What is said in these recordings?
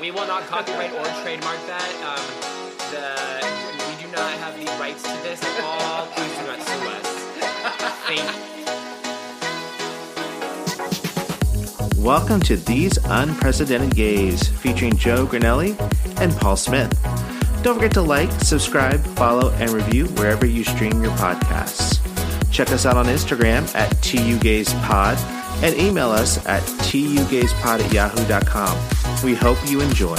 We will not copyright or trademark that. We do not have the rights to this at all. Please do not sue us. Thank you. Welcome to These Unprecedented Gays, featuring Joe Granelli and Paul Smith. Don't forget to like, subscribe, follow, and review wherever you stream your podcasts. Check us out on Instagram at tugayspod and email us at tugayspod@yahoo.com. We hope you enjoy.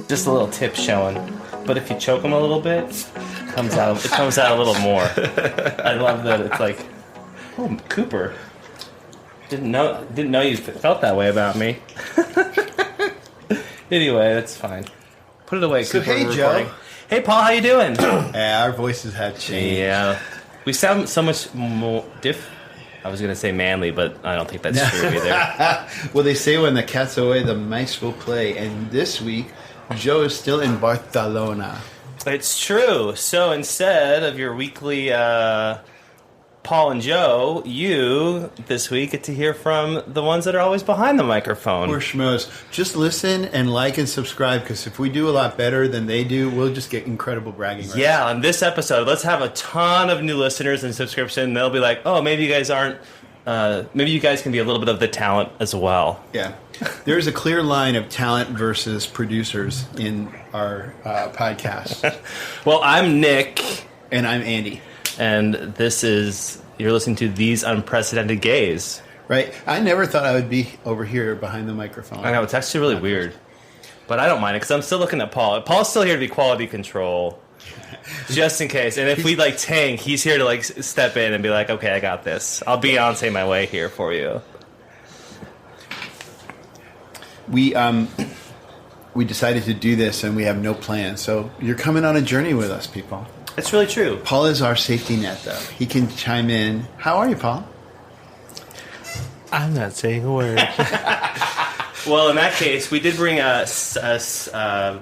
Just a little tip showing, but if you choke them a little bit, it comes out a little more. I love that it's like, oh, Cooper, didn't know you felt that way about me. Anyway, that's fine. Put it away, So Cooper. hey, Joe. Hey, Paul, how you doing? Yeah, our voices have changed. Yeah, we sound so much more I was gonna say manly, but I don't think that's true either. Well, they say when the cat's away, the mice will play. And this week, Joe is still in Barcelona. It's true. So instead of your weekly Paul and Joe, you this week get to hear from the ones that are always behind the microphone. We're schmoes. Just listen and like and subscribe, because if we do a lot better than they do, we'll just get incredible bragging rights. Yeah, on this episode, let's have a ton of new listeners and subscription. They'll be like, oh, maybe you guys aren't. Maybe you guys can be a little bit of the talent as well. Yeah. There's a clear line of talent versus producers in our podcast. Well, I'm Nick. And I'm Andy. And you're listening to These Unprecedented Gays. Right? I never thought I would be over here behind the microphone. I know, it's actually really weird. But I don't mind it, because I'm still looking at Paul. Paul's still here to be quality control, just in case. And if we, tank, he's here to, step in and be like, okay, I got this. I'll Beyonce my way here for you. We decided to do this, and we have no plan. So you're coming on a journey with us, people. It's really true. Paul is our safety net, though. He can chime in. How are you, Paul? I'm not saying a word. Well, in that case, we did bring a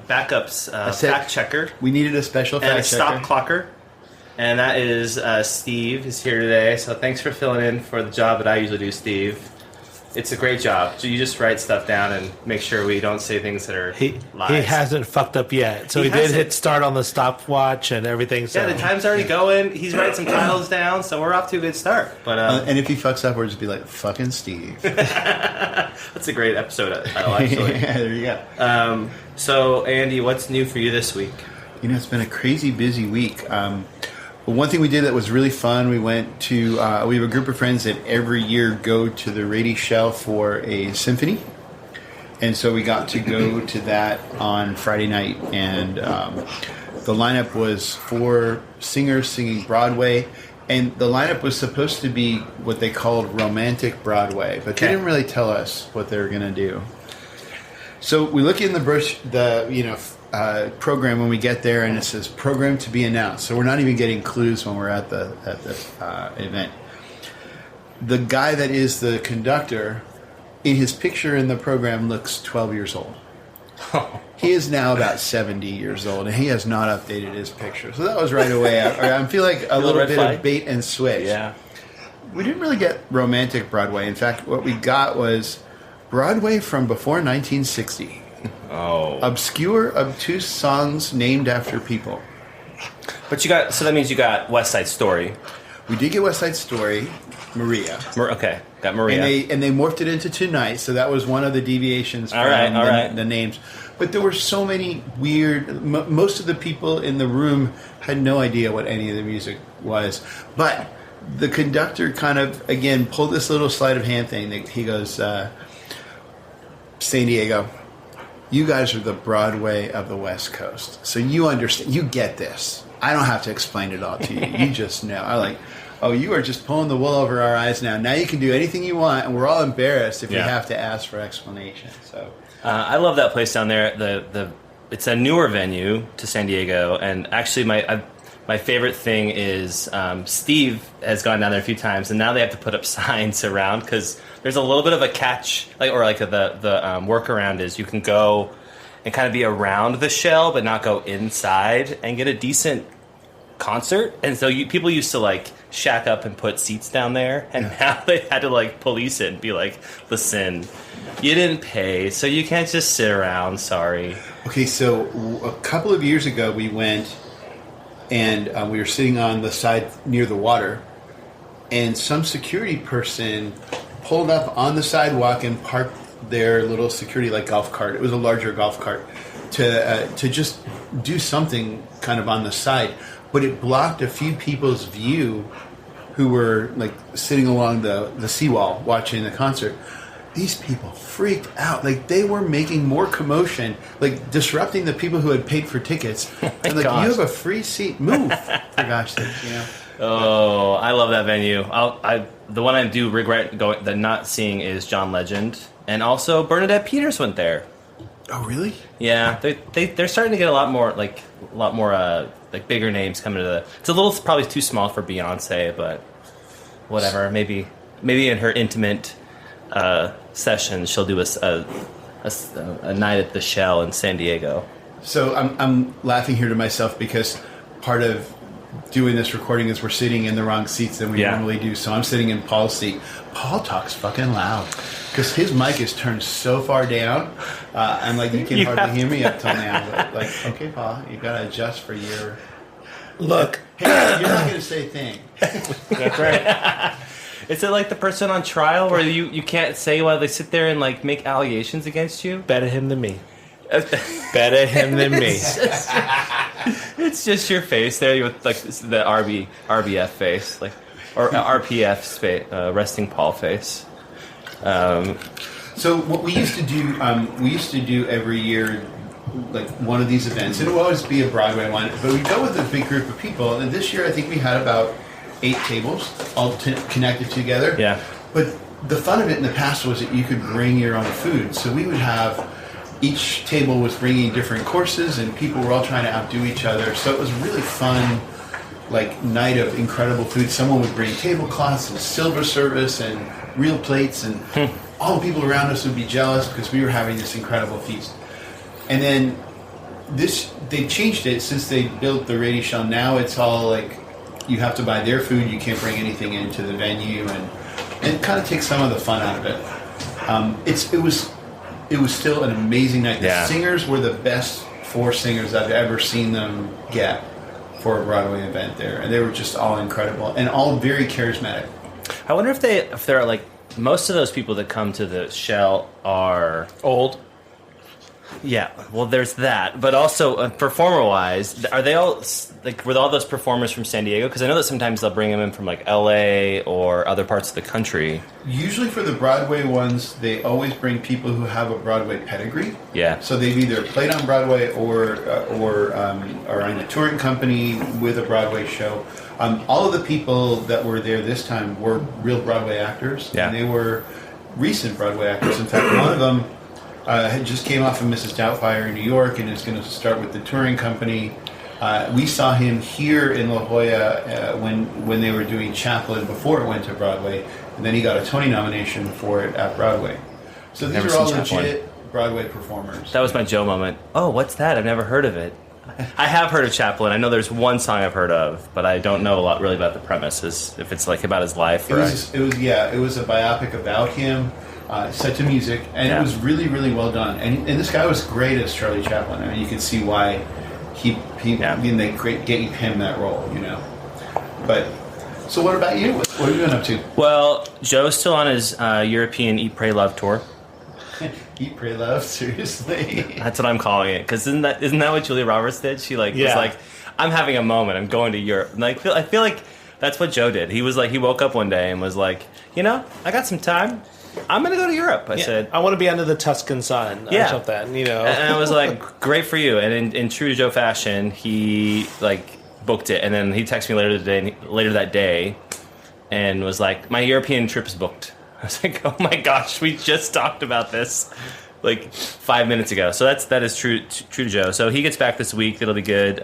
backups fact checker. We needed a special fact checker. And a stop clocker. And that is Steve is here today. So thanks for filling in for the job that I usually do, Steve. It's a great job. So you just write stuff down and make sure we don't say things that are lies. He hasn't fucked up yet. So he did hit start on the stopwatch and everything. So. Yeah, the time's already going. He's writing some titles down, so we're off to a good start. But and if he fucks up, we'll just be like, fucking Steve. That's a great episode title, actually. Yeah, there you go. So, Andy, what's new for you this week? You know, it's been a crazy busy week. One thing we did that was really fun, we went to, we have a group of friends that every year go to the Rady Shell for a symphony. And so we got to go to that on Friday night. And the lineup was 4 singers singing Broadway. And the lineup was supposed to be what they called romantic Broadway. But they didn't really tell us what they were going to do. So we look in the program when we get there, and it says program to be announced. So we're not even getting clues when we're at the event. The guy that is the conductor, in his picture in the program, looks 12 years old. He is now about 70 years old, and he has not updated his picture. So that was right away. I feel like a little bit of bait and switch. Yeah. We didn't really get romantic Broadway. In fact, what we got was Broadway from before 1960. Oh. Obscure, obtuse songs named after people. But so that means you got West Side Story. We did get West Side Story, Maria. Okay, got Maria. And they morphed it into Tonight, so that was one of the deviations from the names. But there were so many weird... most of the people in the room had no idea what any of the music was. But the conductor kind of, again, pulled this little sleight of hand thing. He goes, San Diego, you guys are the Broadway of the West Coast. So you understand. You get this. I don't have to explain it all to you. You just know. I'm like, oh, you are just pulling the wool over our eyes now. Now you can do anything you want, and we're all embarrassed if we have to ask for explanation. So I love that place down there. It's a newer venue to San Diego, and actually my favorite thing is Steve has gone down there a few times, and now they have to put up signs around because there's a little bit of a catch, the workaround is you can go and kind of be around the shell, but not go inside and get a decent concert, and so people used to like shack up and put seats down there, and now they had to like police it and be like, listen, you didn't pay, so you can't just sit around. Sorry. Okay, so a couple of years ago we went, and we were sitting on the side near the water, and some security person pulled up on the sidewalk and parked their little security like golf cart. It was a larger golf cart to just do something kind of on the side, but it blocked a few people's view who were like sitting along the seawall watching the concert. These people freaked out. Like, they were making more commotion, like disrupting the people who had paid for tickets. And like, you have a free seat. Move, for gosh sake, you know. Oh, I love that venue. The one I do regret not seeing is John Legend, and also Bernadette Peters went there. Oh, really? Yeah, they're starting to get a lot more like bigger names coming to the. It's a little probably too small for Beyonce, but whatever. Maybe in her intimate session, she'll do a night at the Shell in San Diego. So I'm laughing here to myself because part of doing this recording is we're sitting in the wrong seats than we normally do. So I'm sitting in Paul's seat. Paul talks fucking loud because his mic is turned so far down. I'm like, you can hardly hear me up till now. But like, okay, Paul, you got to adjust for your... Look. Hey, you're not going to say a thing. That's right. Is it like the person on trial where you can't say while they sit there and like make allegations against you? Better him than me. Better him than me. It's just your face there with like the RBF face, like, or RPF space, resting Paul face. So what we used to do every year, like one of these events, and it would always be a Broadway one, but we go with a big group of people. And this year, I think we had about 8 tables all connected together. Yeah. But the fun of it in the past was that you could bring your own food. So we would have, each table was bringing different courses, and people were all trying to outdo each other. So it was a really fun, like, night of incredible food. Someone would bring tablecloths and silver service and real plates, and all the people around us would be jealous because we were having this incredible feast. And then they changed it since they built the Radio Shell. Now it's all like, you have to buy their food, you can't bring anything into the venue, and it kind of takes some of the fun out of it. It was still an amazing night. The singers were the best 4 singers I've ever seen them get for a Broadway event there, and they were just all incredible and all very charismatic. I wonder if there are like, most of those people that come to the Shell are old. Yeah, well, there's that, but also performer-wise, are they all like, were all those performers from San Diego? Because I know that sometimes they'll bring them in from like LA or other parts of the country. Usually for the Broadway ones, they always bring people who have a Broadway pedigree. Yeah, so they've either played on Broadway or are in a touring company with a Broadway show. All of the people that were there this time were real Broadway actors, and they were recent Broadway actors. In fact, one of them had just came off of Mrs. Doubtfire in New York and is going to start with the touring company. We saw him here in La Jolla when they were doing Chaplin before it went to Broadway, and then he got a Tony nomination for it at Broadway. So these are all legit Broadway performers. That was my Joe moment. Oh, what's that? I've never heard of it. I have heard of Chaplin. I know there's one song I've heard of, but I don't know a lot really about the premises. If it's like about his life, it was a biopic about him. Set to music, and it was really, really well done. And this guy was great as Charlie Chaplin. I mean, you can see why they gave him that role, you know. But so, what about you? What have you been up to? Well, Joe's still on his European Eat, Pray, Love tour. Eat, Pray, Love, seriously? That's what I'm calling it. Because isn't that what Julia Roberts did? She was like, I'm having a moment. I'm going to Europe. And I feel like that's what Joe did. He was like, he woke up one day and was like, I got some time. I'm going to go to Europe. I said, I want to be under the Tuscan sun or something, And I was like, great for you. And in true Joe fashion, he like booked it. And then he texted me later that day and was like, my European trip is booked. I was like, oh my gosh, we just talked about this like 5 minutes ago. So that is true to Joe. So he gets back this week. It'll be good.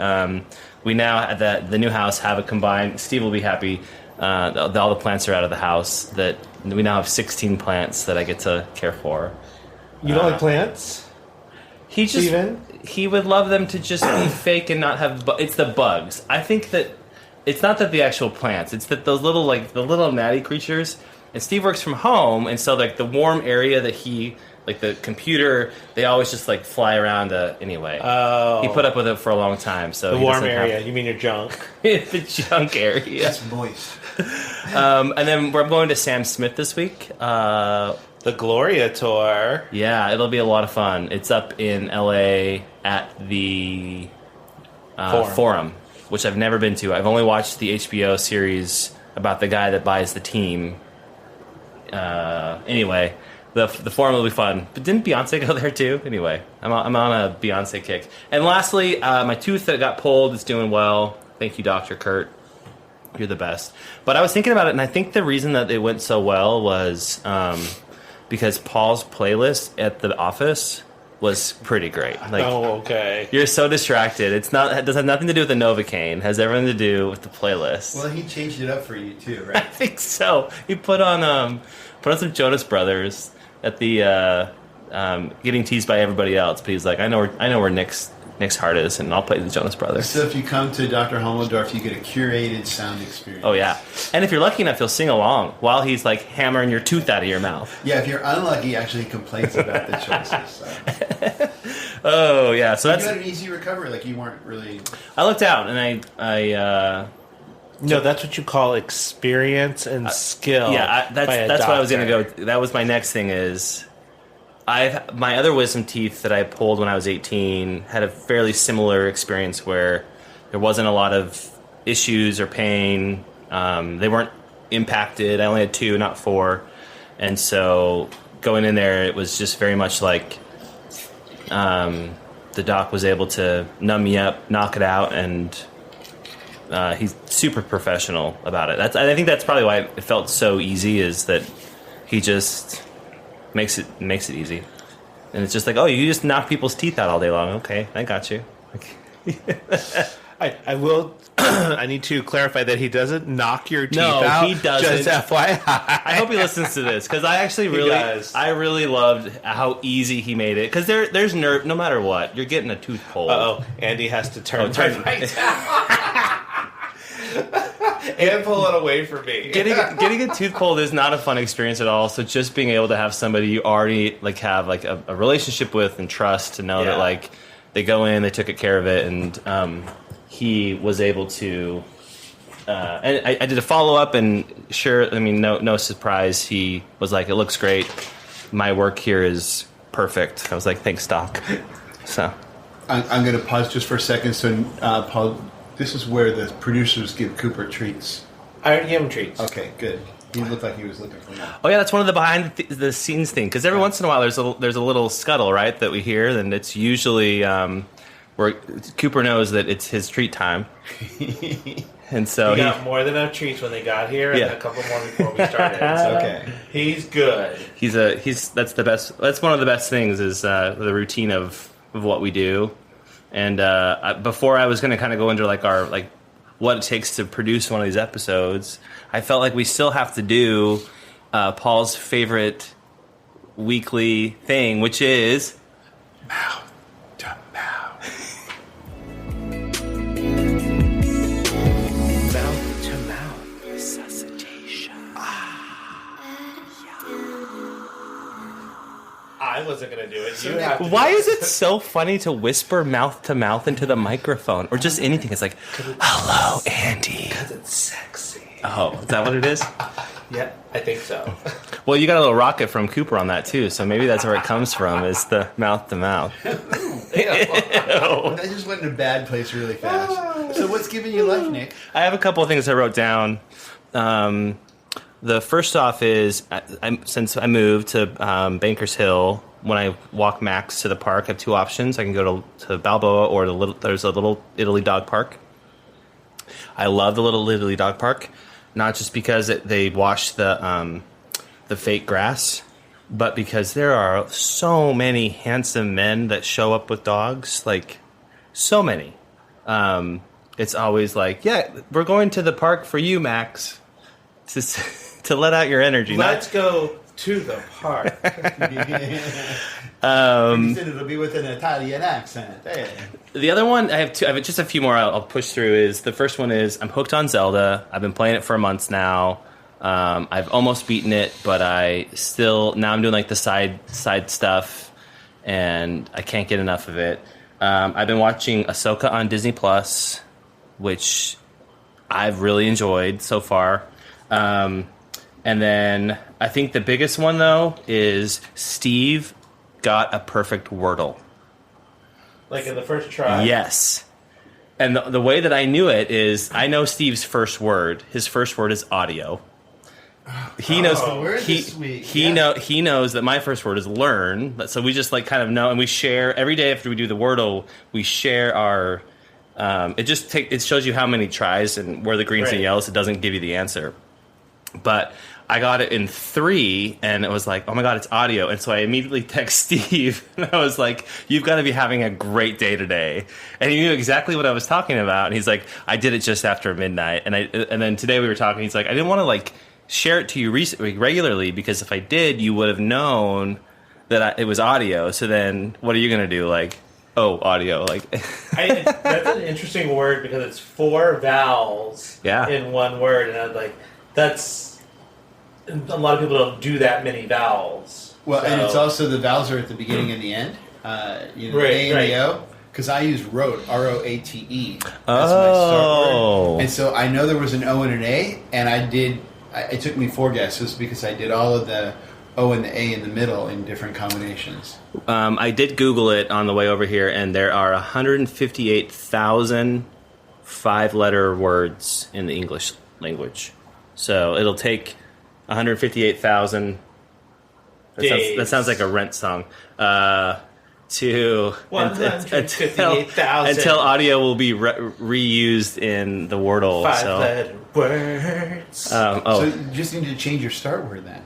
We now at the new house have a combined, Steve will be happy. All the plants are out of the house. That we now have 16 plants that I get to care for. You don't like plants? He would love them to just be fake and not have. It's the bugs. I think that it's not that the actual plants. It's that those little the little natty creatures. And Steve works from home, and so the warm area that he the computer, they always just fly around. Anyway, he put up with it for a long time. So the warm area. You mean your junk? The junk area. That's moist. And then we're going to Sam Smith this week. The Gloria tour. Yeah, it'll be a lot of fun. It's up in LA at the Forum, which I've never been to. I've only watched the HBO series about the guy that buys the team. Anyway, the Forum will be fun. But didn't Beyonce go there too? Anyway, I'm on a Beyonce kick. And lastly, my tooth that got pulled is doing well. Thank you, Dr. Kurt. You're the best. But I was thinking about it, and I think the reason that it went so well was because Paul's playlist at the office was pretty great. Okay. You're so distracted. It does have nothing to do with the Novocaine. It has everything to do with the playlist. Well, he changed it up for you too, right? I think so. He put on some Jonas Brothers at the Getting Teased by Everybody Else, but he's like, I know where Nick's heart is, and I'll play the Jonas Brothers. So if you come to Dr. Homodorf, you get a curated sound experience. Oh yeah, and if you're lucky enough, you'll sing along while he's hammering your tooth out of your mouth. Yeah, if you're unlucky, actually complains about the choices. So. Oh yeah, so you had an easy recovery. You weren't really. I looked out, and I no, that's what you call experience and skill. Yeah, that's what I was going to go. That was my next thing is. My other wisdom teeth that I pulled when I was 18 had a fairly similar experience where there wasn't a lot of issues or pain. They weren't impacted. I only had 2, not 4. And so going in there, it was just very much like the doc was able to numb me up, knock it out, and he's super professional about it. I think that's probably why it felt so easy, is that he just... makes it easy, and it's just you just knock people's teeth out all day long. Okay, I got you. I will. I need to clarify that he doesn't knock your teeth out. No, he doesn't. Just FYI. I hope he listens to this, because I actually really loved how easy he made it. Because there's nerve. No matter what, you're getting a tooth pulled. Andy has to turn right. And pull it away from me. Getting a tooth pulled is not a fun experience at all. So just being able to have somebody you already have a relationship with and trust, to know that they go in, they took care of it, and he was able to. And I did a follow up, and no surprise. He was like, "It looks great. My work here is perfect." I was like, "Thanks, Doc." So I'm going to pause just for a second. So Paul. This is where the producers give Cooper treats. I already gave him treats. Okay, good. He looked like he was looking for that. Oh yeah, that's one of the behind the scenes thing. Because every once in a while, there's a little scuttle, right, that we hear, and it's usually where Cooper knows that it's his treat time. And so he got more than enough treats when they got here, and a couple more before we started. So okay, he's good. That's the best. That's one of the best things, is the routine of what we do. And before I was going to kind of go into our what it takes to produce one of these episodes, I felt like we still have to do Paul's favorite weekly thing, which is mouth to mouth. Mouth to mouth resuscitation. I wasn't going to do it. You have to. Why is it so funny to whisper mouth to mouth into the microphone, or just anything? It's hello, Andy. Because it's sexy. Oh, is that what it is? Yeah, I think so. Well, you got a little rocket from Cooper on that too, so maybe that's where it comes from, is the mouth to mouth. That just went in a bad place really fast. So what's giving you life, Nick? I have a couple of things I wrote down. The first off is, since I moved to Bankers Hill, when I walk Max to the park, I have 2 options. I can go to Balboa, or there's a little Italy dog park. I love the little Italy dog park, not just because they wash the fake grass, but because there are so many handsome men that show up with dogs, so many. It's always we're going to the park for you, Max, to let out your energy. Let's go To the park. He said it'll be with an Italian accent. Hey. The other one, I have just a few more I'll push through. Is the first one is I'm hooked on Zelda. I've been playing it for months now. I've almost beaten it, but now I'm doing like the side stuff, and I can't get enough of it. I've been watching Ahsoka on Disney Plus, which I've really enjoyed so far. And then I think the biggest one, though, is Steve got a perfect Wordle. Like in the first try? Yes. And the way that I knew it is I know Steve's first word. His first word is audio. He knows. He knows that my first word is learn. So we just like kind of know, and we share every day after we do the Wordle. We share our. It shows you how many tries and where the greens and yellows. It doesn't give you the answer. But I got it in 3, and it was like, oh my God, it's audio. And so I immediately text Steve, and I was like, you've got to be having a great day today. And he knew exactly what I was talking about. And he's like, I did it just after midnight. And then today we were talking, he's like, I didn't want to like share it to you regularly, because if I did, you would have known that it was audio. So then what are you going to do? Like, oh, audio. Like, that's an interesting word, because it's 4 vowels in one word. And I'm like, that's... A lot of people don't do that many vowels. Well, and it's also the vowels are at the beginning and the end. A and the O. Because I use rote, R-O-A-T-E. That's my start word. And so I know there was an O and an A, and it took me 4 guesses because I did all of the O and the A in the middle in different combinations. I did Google it on the way over here, and there are 158,000 5-letter words in the English language. So it'll take 158,000. That sounds like a Rent song. Until audio will be reused in the Wordle. 5-letter words. So you just need to change your start word then.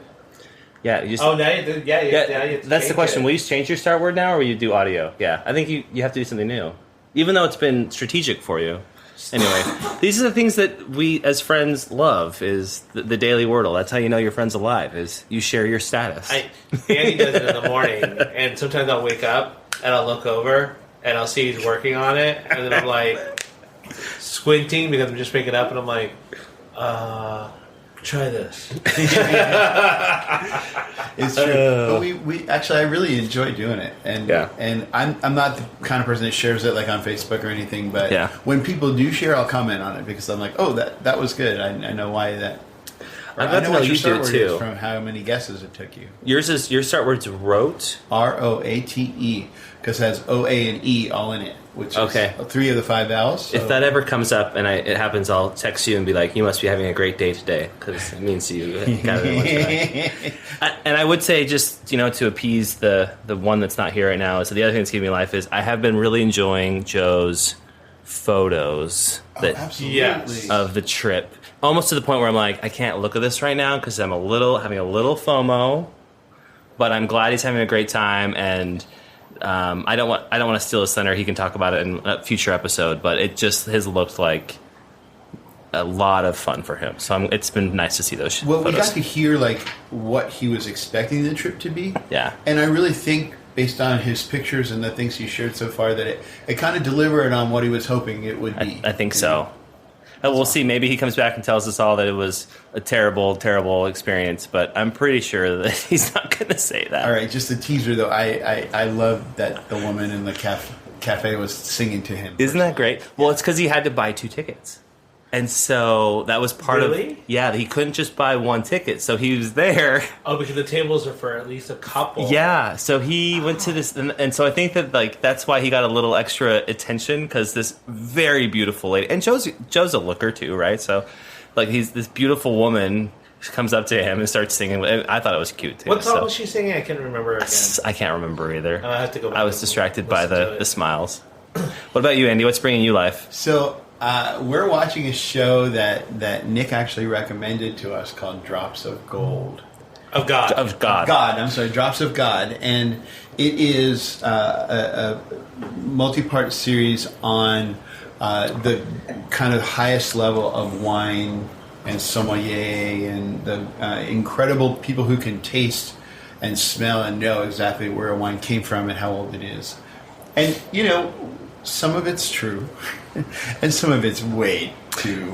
Yeah. Now you have to that's the question. it. Will you change your start word now, or will you do audio? Yeah, I think you have to do something new, even though it's been strategic for you. Anyway, these are the things that we as friends love, is the daily Wordle. That's how you know your friend's alive, is you share your status. Andy does it in the morning, and sometimes I'll wake up and I'll look over and I'll see he's working on it, and then I'm like squinting because I'm just waking up, and I'm like, try this. It's true. But we actually, I really enjoy doing it. And I'm not the kind of person that shares it like on Facebook or anything, but when people do share, I'll comment on it because I'm like, oh, that was good. I know why that. I know what your start word is from how many guesses it took you. Your start word's rote? R-O-A-T-E, because it has O-A and E all in it, which is 3 of the 5 vowels. So. If that ever comes up and it happens, I'll text you and be like, you must be having a great day today, because it means you got it. And I would say, just to appease the one that's not here right now, so the other thing that's giving me life is I have been really enjoying Joe's photos of the trip. Almost to the point where I'm like, I can't look at this right now because I'm having a little FOMO, but I'm glad he's having a great time, and I don't want to steal his thunder. He can talk about it in a future episode, but it just has looked like a lot of fun for him. So it's been nice to see those photos. We got to hear what he was expecting the trip to be. Yeah, and I really think, based on his pictures and the things he shared so far, that it kind of delivered on what he was hoping it would be. I think so. We'll see. Maybe he comes back and tells us all that it was a terrible, terrible experience, but I'm pretty sure that he's not going to say that. All right, just a teaser, though. I love that the woman in the cafe was singing to him. Isn't that great? Well, it's because he had to buy 2 tickets. And so that was part of... Yeah, he couldn't just buy 1 ticket, so he was there. Oh, because the tables are for at least a couple. Yeah, so he went to this... And so I think that that's why he got a little extra attention, because this very beautiful lady... And Joe's a looker, too, right? So, he's this beautiful woman comes up to him and starts singing. I thought it was cute, too. What song was she singing? I can't remember again. I can't remember either. I have to go back. I was distracted by the smiles. What about you, Andy? What's bringing you life? So... we're watching a show that Nick actually recommended to us called Drops of Gold. Of God. I'm sorry, Drops of God. And it is a multi-part series on the kind of highest level of wine and sommelier and the incredible people who can taste and smell and know exactly where a wine came from and how old it is. And, some of it's true, and some of it's way too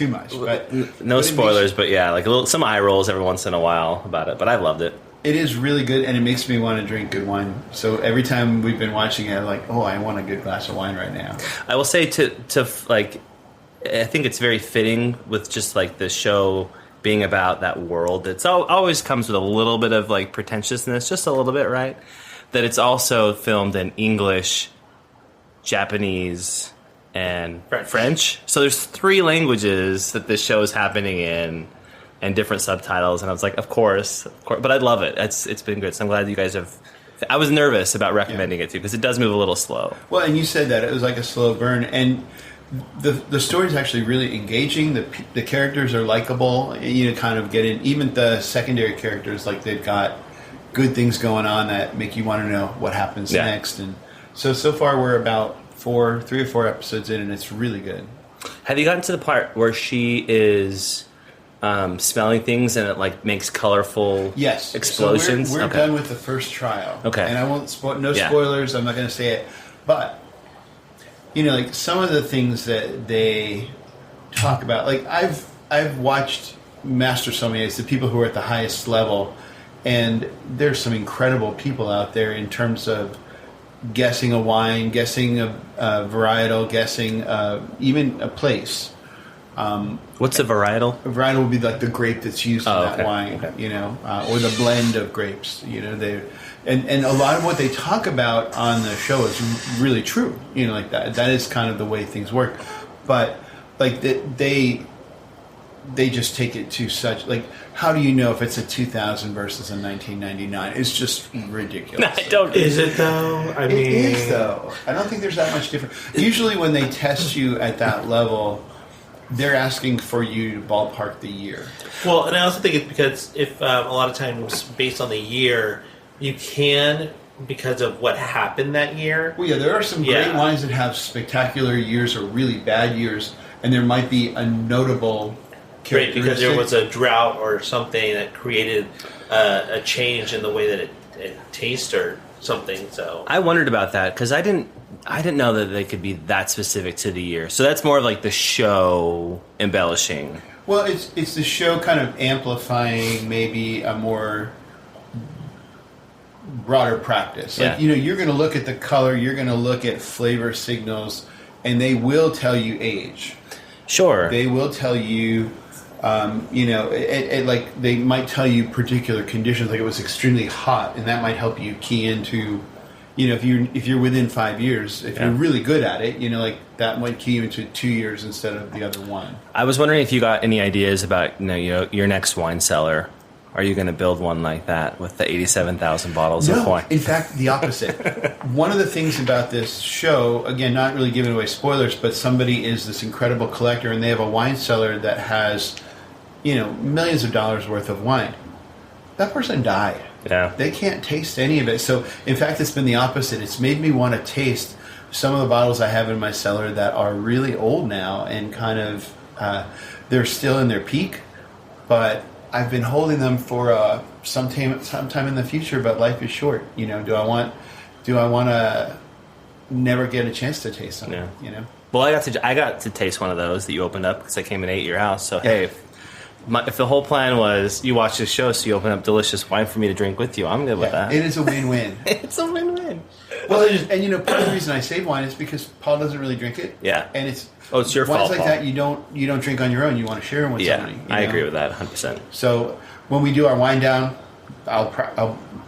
much. But no spoilers, but yeah, like some eye rolls every once in a while about it. But I loved it. It is really good, and it makes me want to drink good wine. So every time we've been watching it, I'm like, oh, I want a good glass of wine right now. I will say to like, I think it's very fitting with just like the show being about that world. It's always comes with a little bit of like pretentiousness, just a little bit, right? That it's also filmed in English, Japanese, and French. So there's 3 languages that this show is happening in, and different subtitles. And I was like, of course. But I love it. It's been good. So I'm glad you guys have. I was nervous about recommending it to you because it does move a little slow. Well, and you said that it was like a slow burn, and the story is actually really engaging. The characters are likable. You kind of get in. Even the secondary characters, like they've got good things going on that make you want to know what happens next. And so far we're about 3 or 4 episodes in, and it's really good. Have you gotten to the part where she is smelling things and it like makes colorful explosions? So we're done with the first trial. Okay. And I won't spoilers. I'm not going to say it. But like some of the things that they talk about, like I've watched master sommeliers, the people who are at the highest level. And there's some incredible people out there in terms of guessing a wine, guessing a varietal, guessing even a place. What's a varietal? A varietal would be like the grape that's used in that wine, or the blend of grapes. And a lot of what they talk about on the show is really true. Like that is kind of the way things work. But like they just take it to such, like, how do you know if it's a 2000 versus a 1999? It's just ridiculous. Is it though? It is though. I don't think there's that much difference. Usually when they test you at that level, they're asking for you to ballpark the year. Well, and I also think it's because if a lot of times based on the year, you can, because of what happened that year. Well, yeah, there are some great wines that have spectacular years or really bad years, and there might be a notable Right, because there was a drought or something that created a change in the way that it tastes or something. So I wondered about that because I didn't know that they could be that specific to the year. So that's more of like the show embellishing. Well, it's the show kind of amplifying maybe a more broader practice. Like, you're going to look at the color, you're going to look at flavor signals, and they will tell you age. Sure. They will tell you. Like they might tell you particular conditions, like it was extremely hot, and that might help you key into, if you're within 5 years, if you're really good at it, like that might key you into 2 years instead of the other one. I was wondering if you got any ideas about your next wine cellar. Are you going to build one like that with the 87,000 bottles of wine? In fact, the opposite. One of the things about this show, again, not really giving away spoilers, but somebody is this incredible collector, and they have a wine cellar that has millions of dollars worth of wine. That person died. Yeah. They can't taste any of it. So, in fact, it's been the opposite. It's made me want to taste some of the bottles I have in my cellar that are really old now and kind of, they're still in their peak, but I've been holding them for sometime in the future, but life is short. Do I want to never get a chance to taste them? Yeah. Well, I got to taste one of those that you opened up because I came and ate at your house. So hey, if the whole plan was you watch this show, so you open up delicious wine for me to drink with you, I'm good with that. It is a win-win. It's a win-win. Well, and part of the reason I save wine is because Paul doesn't really drink it. Yeah. And it's your fault. Wines like that you don't drink on your own. You want to share them with somebody. I agree with that 100%. So when we do our wine down,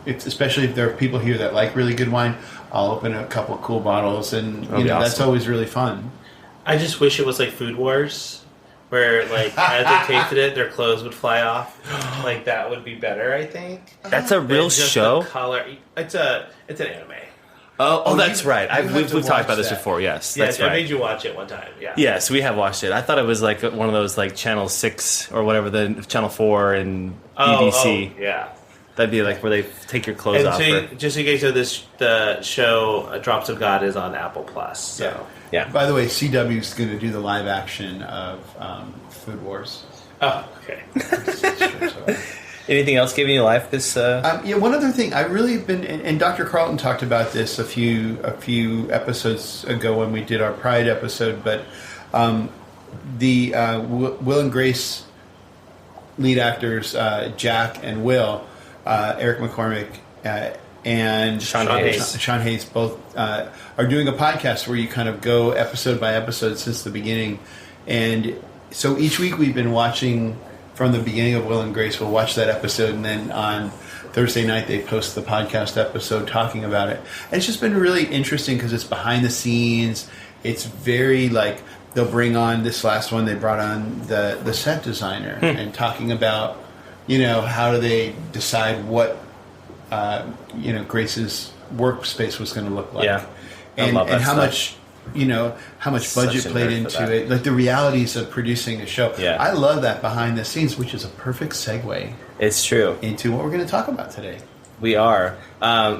especially if there are people here that like really good wine, I'll open a couple of cool bottles, and awesome. That's always really fun. I just wish it was like Food Wars, where like as they tasted it, their clothes would fly off. Like that would be better, I think. That's a real show. The color. It's an anime. Oh, that's right. We've talked about this before. Yes, that's right. I made you watch it one time. Yeah. Yes, we have watched it. I thought it was like one of those like Channel 6 or whatever, the Channel 4 and BBC. Oh, yeah. That'd be like where they take your clothes off. Just in case you know, the show Drops of God is on Apple Plus. So. Yeah. By the way, CW is going to do the live action of Food Wars. Oh, okay. Anything else giving you life this? One other thing I really have been, and Dr. Carlton talked about this a few episodes ago when we did our Pride episode, but the Will and Grace lead actors Jack and Will, Eric McCormick, and Sean Hayes both are doing a podcast where you kind of go episode by episode since the beginning, and so each week we've been watching from the beginning of Will and Grace. We'll watch that episode, and then on Thursday night they post the podcast episode talking about it. And it's just been really interesting because it's behind the scenes. It's very like they'll bring on this last one. They brought on the set designer and talking about how do they decide what Grace's workspace was going to look like, and how much. How much budget played into it, like the realities of producing a show. Yeah. I love that behind the scenes, which is a perfect segue. It's true. Into what we're going to talk about today. We are.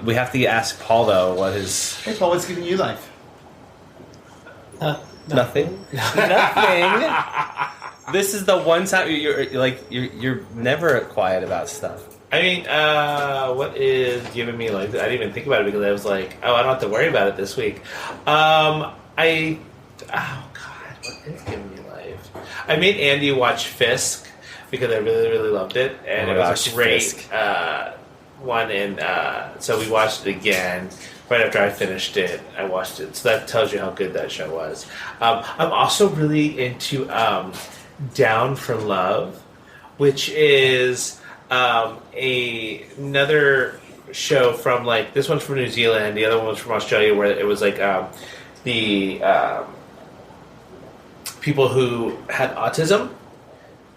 We have to ask Paul though what his. Hey Paul, what's giving you life? Nothing. Nothing. This is the one time you're never quiet about stuff. I mean, what is giving me life? I didn't even think about it because I was like, I don't have to worry about it this week. What is giving me life? I made Andy watch Fisk because I really, really loved it, and it was a great one. And so we watched it again right after I finished it. I watched it, so that tells you how good that show was. I'm also really into Down for Love, which is. Another show from this one's from New Zealand, the other one was from Australia, where it was the people who had autism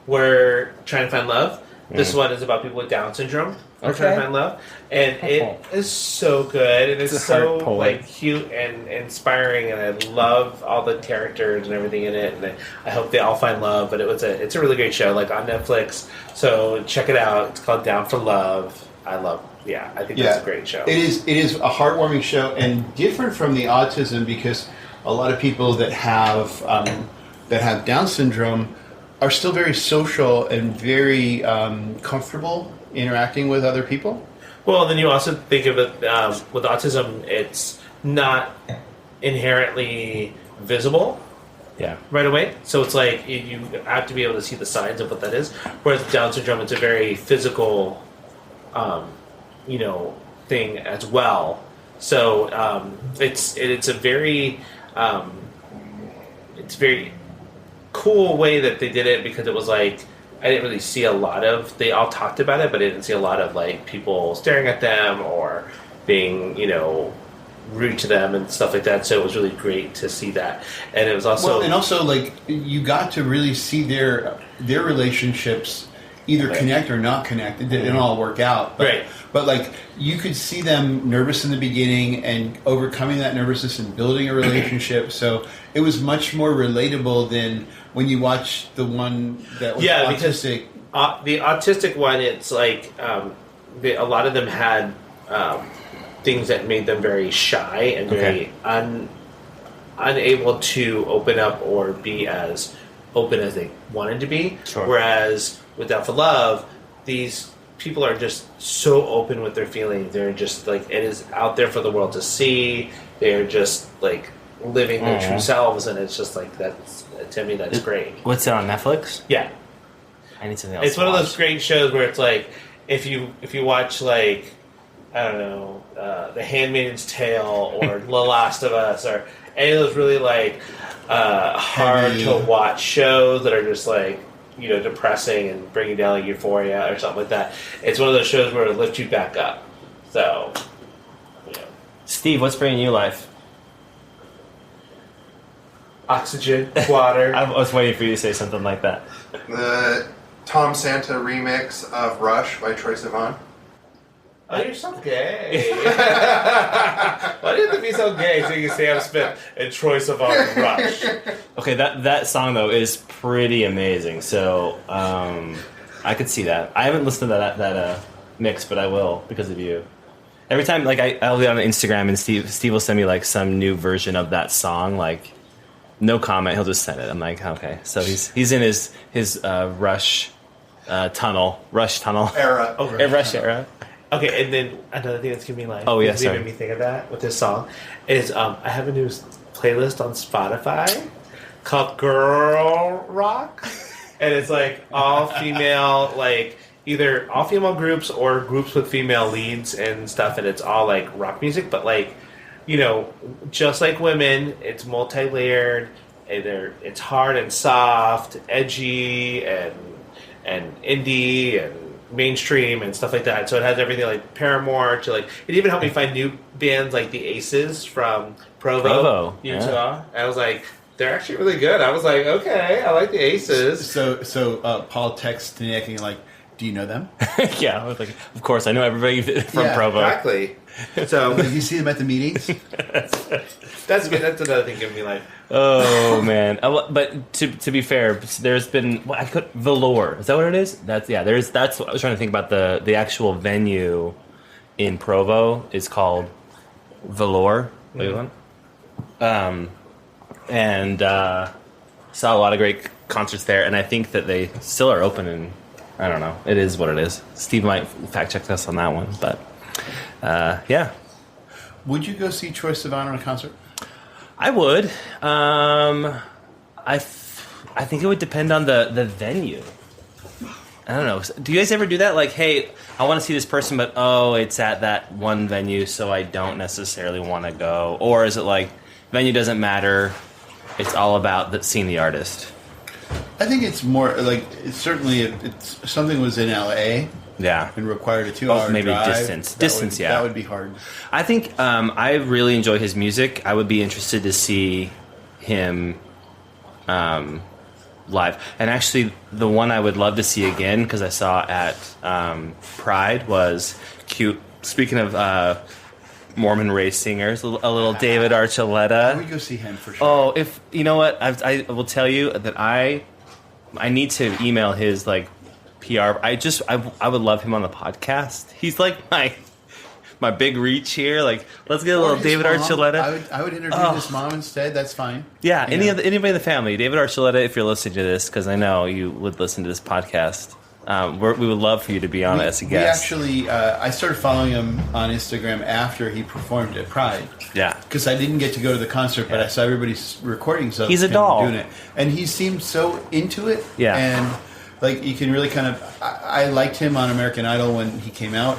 were trying to find love. This one is about people with Down syndrome who are trying to find love, and it is so good, and it's so cute and inspiring, and I love all the characters and everything in it, and I hope they all find love. But it's a really great show, on Netflix, so check it out. It's called Down for Love. I think that's a great show. It is a heartwarming show and different from the autism because a lot of people that have Down syndrome are still very social and very comfortable interacting with other people. Well, then you also think of it with autism, it's not inherently visible right away. So it's you have to be able to see the signs of what that is. Whereas Down syndrome, it's a very physical, thing as well. So it's a very it's very cool way that they did it because it was I didn't really see a lot of. They all talked about it, but I didn't see a lot of people staring at them or being rude to them and stuff like that. So it was really great to see that, and it was also you got to really see their relationships either connect or not connect. It didn't all work out, but you could see them nervous in the beginning and overcoming that nervousness and building a relationship. So it was much more relatable than when you watch the one that was autistic. Because the autistic one, it's a lot of them had things that made them very shy and very unable to open up or be as open as they wanted to be. Sure. Whereas with Down for Love, these people are just so open with their feelings. They're just it is out there for the world to see. They're just living their true selves, and it's just that's, to me, that's great. What's it on Netflix? Yeah, I need something else. It's one of those great shows where it's if you watch I don't know, The Handmaid's Tale or The Last of Us or any of those really hard to watch shows that are just depressing and bring you down Euphoria or something like that. It's one of those shows where it lifts you back up. So, Steve, what's bringing you life? Oxygen, water. I was waiting for you to say something like that. The Tom Santa remix of Rush by Troye Sivan. Oh, you're so gay. Why do you have to be so gay singing Sam Smith and Troye Sivan Rush? Okay, that song, though, is pretty amazing. So, I could see that. I haven't listened to mix, but I will because of you. Every time, like I'll be on Instagram and Steve will send me like some new version of that song, like no comment, he'll just send it. I'm like, okay, so he's in his Rush tunnel Era. Rush era. Okay, and then another thing that's giving me like made me think of that with this song is I have a new playlist on Spotify called Girl Rock, and it's like all female, like either all female groups or groups with female leads and stuff, and it's all like rock music, but like, you know, just like women, it's multi-layered. It's hard and soft, edgy and indie and mainstream and stuff like that. So it has everything like Paramore to like. It even helped me find new bands like the Aces from Provo, Utah. Yeah. And I was like, they're actually really good. I was like, okay, I like the Aces. So Paul texts Nick and like, do you know them? Yeah, I was like, of course, I know everybody from Provo. Exactly. So you see them at the meetings? That's good. That's another thing giving me like. Oh man! But to be fair, there's been Velour. Is that what it is? That's what I was trying to think about. The actual venue in Provo is called Velour. And saw a lot of great concerts there, and I think that they still are open. And I don't know. It is what it is. Steve might fact check us on that one, but yeah. Would you go see Troye Sivan in a concert? I would. I think it would depend on the venue. I don't know. Do you guys ever do that? Like, hey, I want to see this person, but it's at that one venue, so I don't necessarily want to go. Or is it like, venue doesn't matter, it's all about seeing the artist? I think it's more like, it's something was in LA. Yeah. And required a 2-hour maybe drive. Distance, yeah. That would be hard. I think I really enjoy his music. I would be interested to see him live. And actually, the one I would love to see again, because I saw at Pride, was cute. Speaking of Mormon race singers, a little David Archuleta. I would go see him for sure. Oh, if you know what, I will tell you that I need to email his like PR. I would love him on the podcast. He's like my big reach here. Like, let's get a little David Archuleta. I would interview his mom instead. That's fine. Yeah, anybody in the family, David Archuleta. If you're listening to this, because I know you would listen to this podcast, we would love for you to be on it as a guest. We actually, I started following him on Instagram after he performed at Pride. Yeah, because I didn't get to go to the concert, but I saw everybody's recordings of He's a him doll. doing it, and he seemed so into it. Yeah, and like you can really kind of. I liked him on American Idol when he came out.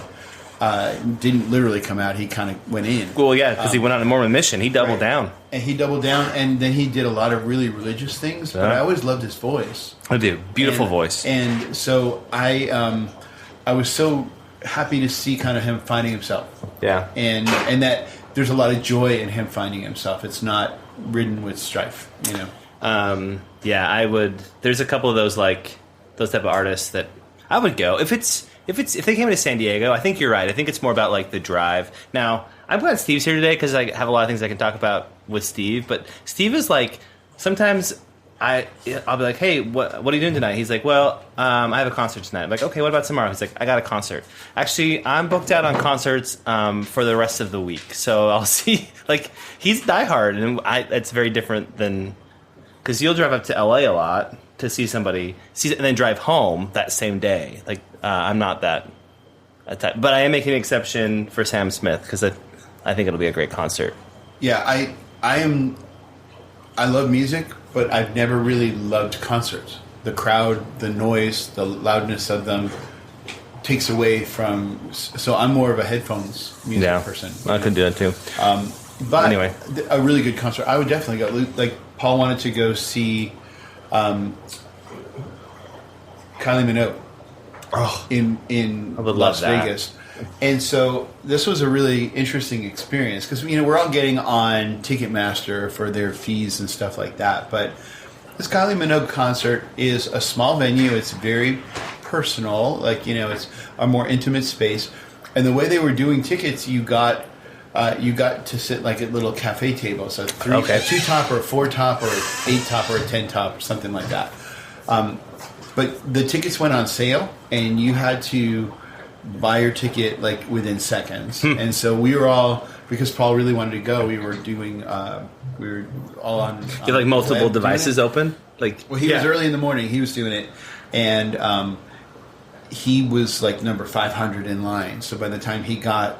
Didn't literally come out. He kind of went in. Well, yeah, because he went on a Mormon mission. He doubled down. And he doubled down, and then he did a lot of really religious things. But I always loved his voice. I do. Beautiful voice. And so I was so happy to see kind of him finding himself. Yeah. And that there's a lot of joy in him finding himself. It's not ridden with strife, you know. Yeah, I would. There's a couple of those type of artists that I would go if they came to San Diego. I think you're right. I think it's more about like the drive. Now, I'm glad Steve's here today because I have a lot of things I can talk about with Steve. But Steve is like, sometimes I'll be like, hey, what are you doing tonight? He's like, well, I have a concert tonight. I'm like, okay, what about tomorrow? He's like, I got a concert. Actually, I'm booked out on concerts for the rest of the week. So I'll see. Like, he's diehard, and it's very different than, because you'll drive up to LA a lot to see somebody, and then drive home that same day. Like, I'm not that, but I am making an exception for Sam Smith because I think it'll be a great concert. Yeah, I love music, but I've never really loved concerts. The crowd, the noise, the loudness of them takes away from. So I'm more of a headphones music person. I could do that too. But anyway, a really good concert. I would definitely go. Like Paul wanted to go see Kylie Minogue in Las Vegas. And so this was a really interesting experience because we're all getting on Ticketmaster for their fees and stuff like that. But this Kylie Minogue concert is a small venue. It's very personal, it's a more intimate space. And the way they were doing tickets, you got to sit like at little cafe tables, a 2-top or a 4-top or an 8-top or a 10-top or something like that. But the tickets went on sale, and you had to buy your ticket like within seconds. And so we were all, because Paul really wanted to go, we were doing we were all on You have like multiple web devices doing it. open? Like, Well, he was early in the morning. He was doing it, and he was like number 500 in line. So by the time he got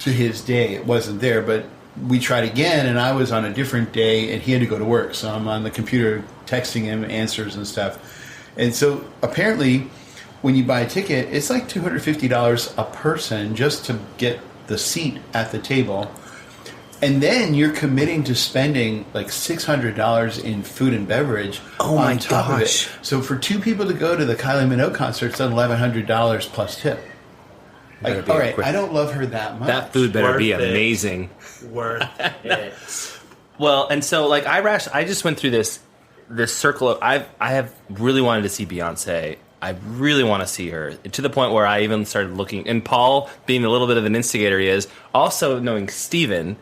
to his day, it wasn't there. But we tried again, and I was on a different day, and he had to go to work. So I'm on the computer texting him answers and stuff. And so apparently, when you buy a ticket, it's like $250 a person just to get the seat at the table. And then you're committing to spending like $600 in food and beverage on top of it. So for two people to go to the Kylie Minogue concert, it's $1,100 plus tip. Like, all right, I don't love her that much. that food better be Worth it. amazing. Worth it. Well, and so like I just went through this circle of I have really wanted to see Beyonce. I really want to see her, to the point where I even started looking. And Paul, being a little bit of an instigator, he is also knowing Steven.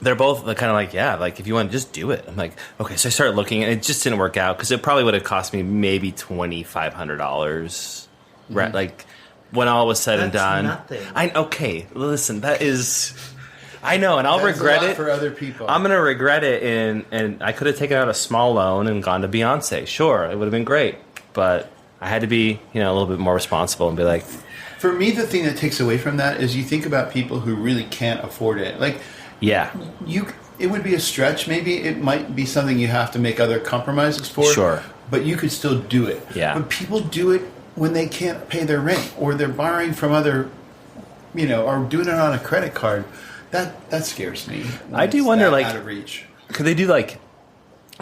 They're both kind of like, yeah, like if you want to just do it. I'm like, okay. So I started looking, and it just didn't work out because it probably would have cost me maybe $2,500. Right, like when all was said and That's done. nothing. Okay, listen, that is. I know, and I'll That's regret a lot it for other people. I'm gonna regret it, and I could have taken out a small loan and gone to Beyonce. Sure, it would have been great, but I had to be, a little bit more responsible and be like, For me, the thing that takes away from that is you think about people who really can't afford it. Like, yeah, it would be a stretch. Maybe it might be something you have to make other compromises for. Sure. But you could still do it. Yeah. But people do it when they can't pay their rent, or they're borrowing from other, or doing it on a credit card. That scares me. I do It's wonder, that like, out of reach. could they do like,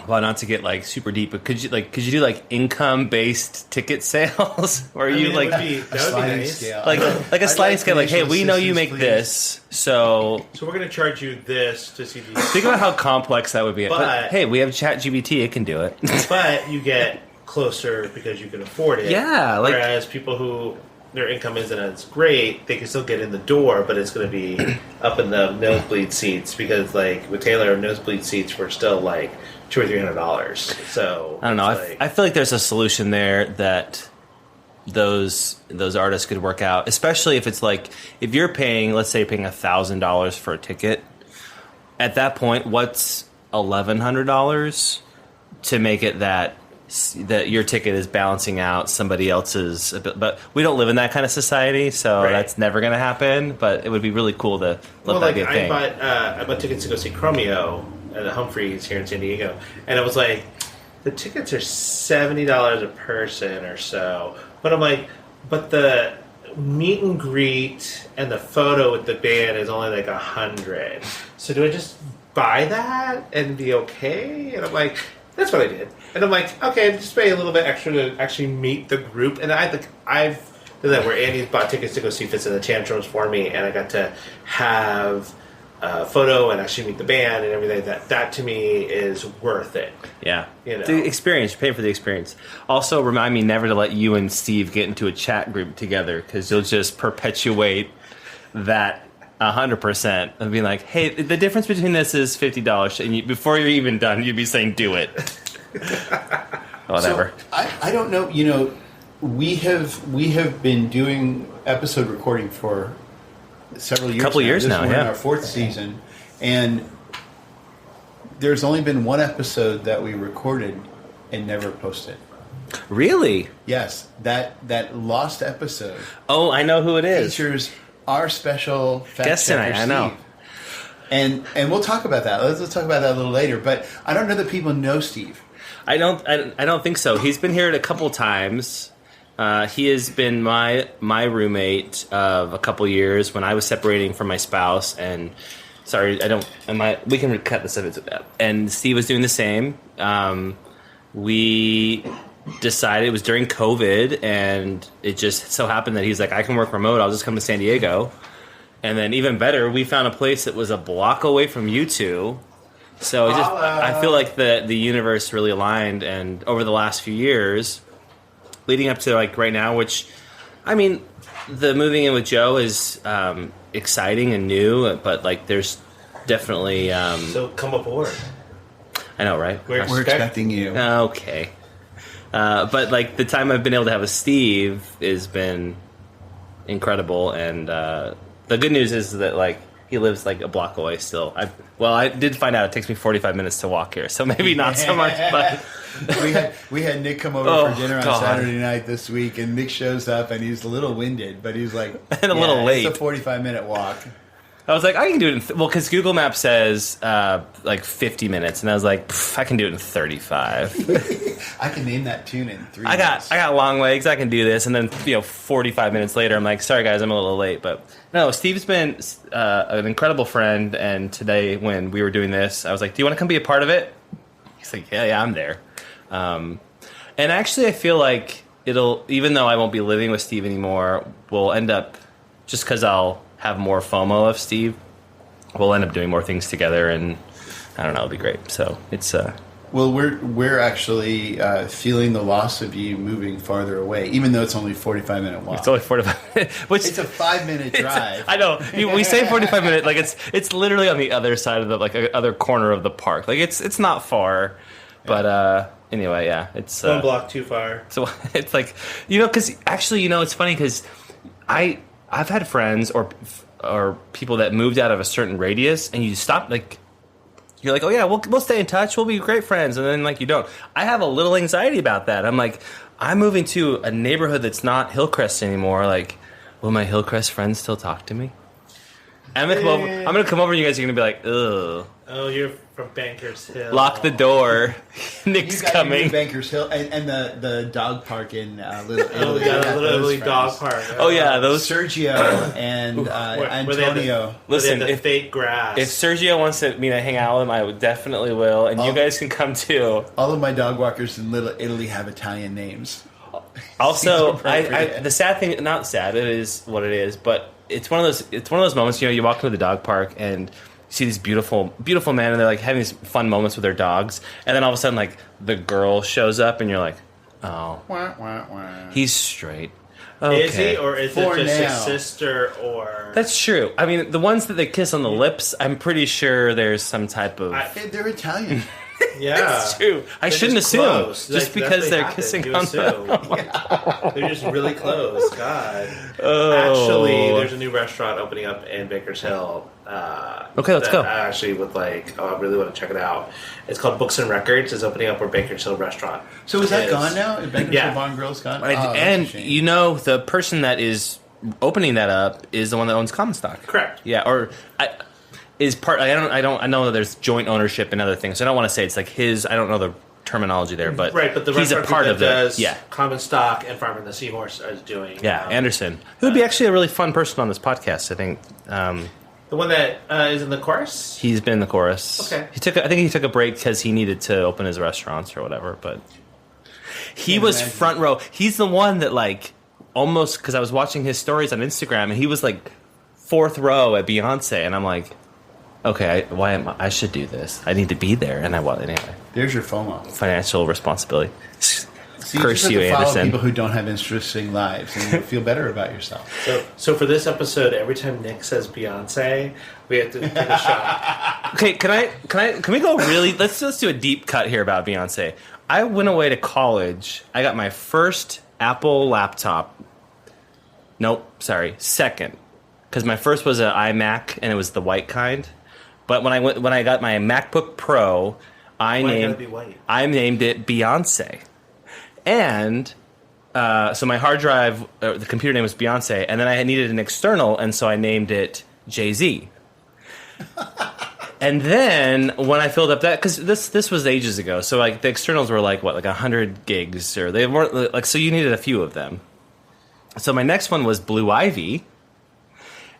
well, not to get like super deep, but could you do like income based ticket sales, or That would like be sliding nice. scale. like a I'd sliding like scale? Like, hey, financial we know you assistance, make please. this, so So we're going to charge you this to see these. think about how complex that would be. But But- hey, we have ChatGPT; it can do it. But you get closer because you can afford it. Yeah, like- whereas people who their income isn't as great, they can still get in the door, but it's going to be up in the nosebleed seats because, like with Taylor, nosebleed seats were still like $200 or $300. So I don't know. it's I feel like there's a solution there that those artists could work out, especially if it's like if you're paying, let's say, paying $1,000 for a ticket. At that point, what's $1,100 to make it that your ticket is balancing out somebody else's? But we don't live in that kind of society, so Right. that's never going to happen. But it would be really cool to let that be a thing. I bought tickets to go see Chromeo at the Humphreys here in San Diego, and it was like the tickets are $70 a person or so. But I'm like, but the meet and greet and the photo with the band is only like $100. So do I just buy that and be okay? And I'm like, that's what I did. And I'm like, okay, just pay a little bit extra to actually meet the group. And I've done that where Andy bought tickets to go see Fits in the Tantrums for me, and I got to have a photo and actually meet the band and everything. That to me is worth it. Yeah. You know. The experience, you're paying for the experience. Also, remind me never to let you and Steve get into a chat group together, because you'll just perpetuate that 100%. And be like, hey, the difference between this is $50. And before you're even done, you'd be saying, do it. Whatever. So, I don't know. We have been doing episode recording for several years. Couple years now, We're in yeah. our fourth season, and there's only been one episode that we recorded and never posted. Really? Yes, that lost episode Oh, I know who it is. features our special fact Guest checker, tonight, I know. Steve. And we'll talk about that. Let's talk about that a little later. But I don't know that people know Steve. I don't think so. He's been here a couple times. He has been my roommate of a couple years when I was separating from my spouse. And sorry, we can cut this if it's and Steve was doing the same. We decided it was during COVID, and it just so happened that he's like, I can work remote. I'll just come to San Diego. And then even better, we found a place that was a block away from you two. So I feel like the universe really aligned, and over the last few years, leading up to like right now, which, I mean, the moving in with Joe is exciting and new, but like there's definitely So come aboard. I know, right? We're We're expecting you. Okay. But like the time I've been able to have a Steve has been incredible. And the good news is that like he lives like a block away still. I did find out it takes me 45 minutes to walk here, so maybe not so much. But we had Nick come over for dinner on God. Saturday night this week, and Nick shows up and he's a little winded, but he's like, and a little late. It's a 45-minute walk. I was like, I can do it in because Google Maps says like 50 minutes, and I was like, I can do it in 35. I can name that tune in 3 I minutes. got long legs. I can do this, and then 45 minutes later, I'm like, sorry guys, I'm a little late. But no, Steve's been an incredible friend, and today when we were doing this, I was like, do you want to come be a part of it? He's like, yeah, I'm there. And actually, I feel like it'll, even though I won't be living with Steve anymore, we'll end up just because I'll have more FOMO of Steve. We'll end up doing more things together, and I don't know, it'll be great. So it's Well, we're actually feeling the loss of you moving farther away, even though it's only a 45-minute walk. it's only 45 minutes. Which It's a 5-minute drive. I know we say 45 minutes, like it's literally on the other side of the other corner of the park. Like it's not far, but anyway, yeah, it's 1 block too far. So it's like, because actually, it's funny because I've had friends or people that moved out of a certain radius, and you stop, like, you're like, oh yeah, we'll stay in touch, we'll be great friends, and then like you don't. I have a little anxiety about that. I'm like, I'm moving to a neighborhood that's not Hillcrest anymore. Like, will my Hillcrest friends still talk to me? I'm gonna come over, and you guys are gonna be like, ugh. Oh, you're from Bankers Hill. Lock the door. Nick's He's got coming. Bankers Hill and the dog park in Little Oh, Italy. we got I a Little those Italy dog friends. park. Oh yeah, those. Sergio and Where they have Antonio. Listen, the fake grass. If Sergio wants me to hang out with him, I would definitely will, and you guys can come too. All of my dog walkers in Little Italy have Italian names. Also, Seems appropriate. the sad thing, not sad, it is what it is, but it's one of those moments. You walk into the dog park and you see these beautiful men, and they're like having these fun moments with their dogs, and then all of a sudden, like the girl shows up, and you're like, oh, Wah, wah, wah. he's straight. Okay. Is he, or is For it just now. his sister, or... That's true. I mean, the ones that they kiss on the lips, I'm pretty sure there's some type of. They're Italian. Yeah. That's true. I They're shouldn't just assume close. just Like, because that's they're what kissing happened. on You the. assume. They're just really close. God. Oh. Actually, there's a new restaurant opening up in Bankers Hill. Okay, let's go. I actually would like. I really want to check it out. It's called Books and Records. It's opening up where Bankers Hill restaurant. So is that is. gone now? Bankers Yeah. Hill Bar and Grill's gone? And that's a shame. the person that is opening that up is the one that owns Comstock. Correct. Yeah, or is part. I know that there's joint ownership and other things. So I don't want to say it's like his. I don't know the terminology there, but Right, but the he's a restaurant part that of the. does Yeah, Common Stock and Farming the Seahorse is doing. yeah. Anderson, who would be actually a really fun person on this podcast. I think The one that is in the chorus? he's been in the chorus. Okay. I think he took a break because he needed to open his restaurants or whatever. But he Can't was imagine. front row. He's the one that like almost, because I was watching his stories on Instagram, and he was like fourth row at Beyonce, and I'm like, okay, I should do this. I need to be there, and I was anyway. There's your FOMO. Financial responsibility. So Curse just you, have to follow Anderson. people who don't have interesting lives, and you'll feel better about yourself. So for this episode, every time Nick says Beyonce, we have to take a shot. Okay, can we go really? Let's do a deep cut here about Beyonce. I went away to college. I got my first Apple laptop. Nope, sorry, second, because my first was an iMac and it was the white kind. But when I got my MacBook Pro, I Why gotta be white? named it Beyonce, and so my hard drive, the computer name was Beyonce, and then I needed an external, and so I named it Jay-Z. And then when I filled up that, because this was ages ago, so like the externals were like 100 gigs, or they weren't like, so you needed a few of them. So my next one was Blue Ivy,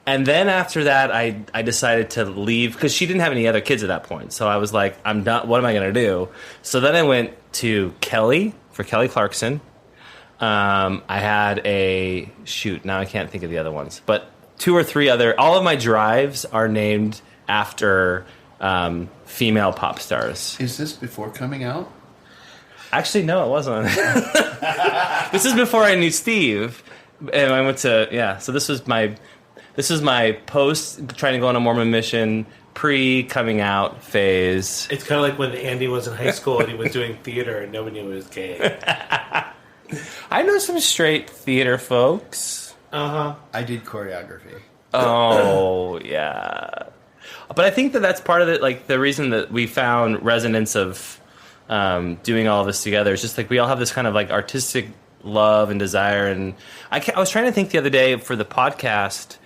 and then after that I decided to leave because she didn't have any other kids at that point. So I was like, I'm done. What am I going to do? So then I went to Kelly for Kelly Clarkson. I had now I can't think of the other ones, but 2 or 3 other. All of my drives are named after female pop stars. Is this before coming out? Actually, no, it wasn't. This is before I knew Steve, and I went to So this was my post trying to go on a Mormon mission, pre coming out phase. It's kind of like when Andy was in high school and he was doing theater and nobody knew he was gay. I know some straight theater folks. I did choreography. Oh, yeah. But I think that's part of it. Like the reason that we found resonance of doing all this together is just like we all have this kind of like artistic love and desire. And I was trying to think the other day for the podcast.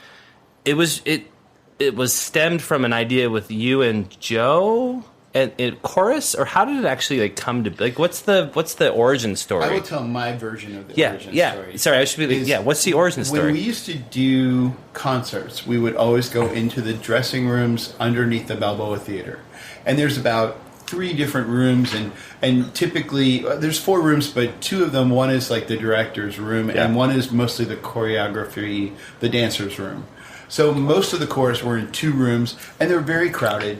It was stemmed from an idea with you and Joe and chorus, or how did it actually like come to like what's the origin story? I will tell my version of the origin story. Sorry, I should be what's the origin story? When we used to do concerts, we would always go into the dressing rooms underneath the Balboa Theater. And there's about 3 different rooms, and typically there's 4 rooms, but 2 of them, one is like the director's room, and one is mostly the choreography, the dancer's room. So most of the chorus were in 2 rooms, and they were very crowded.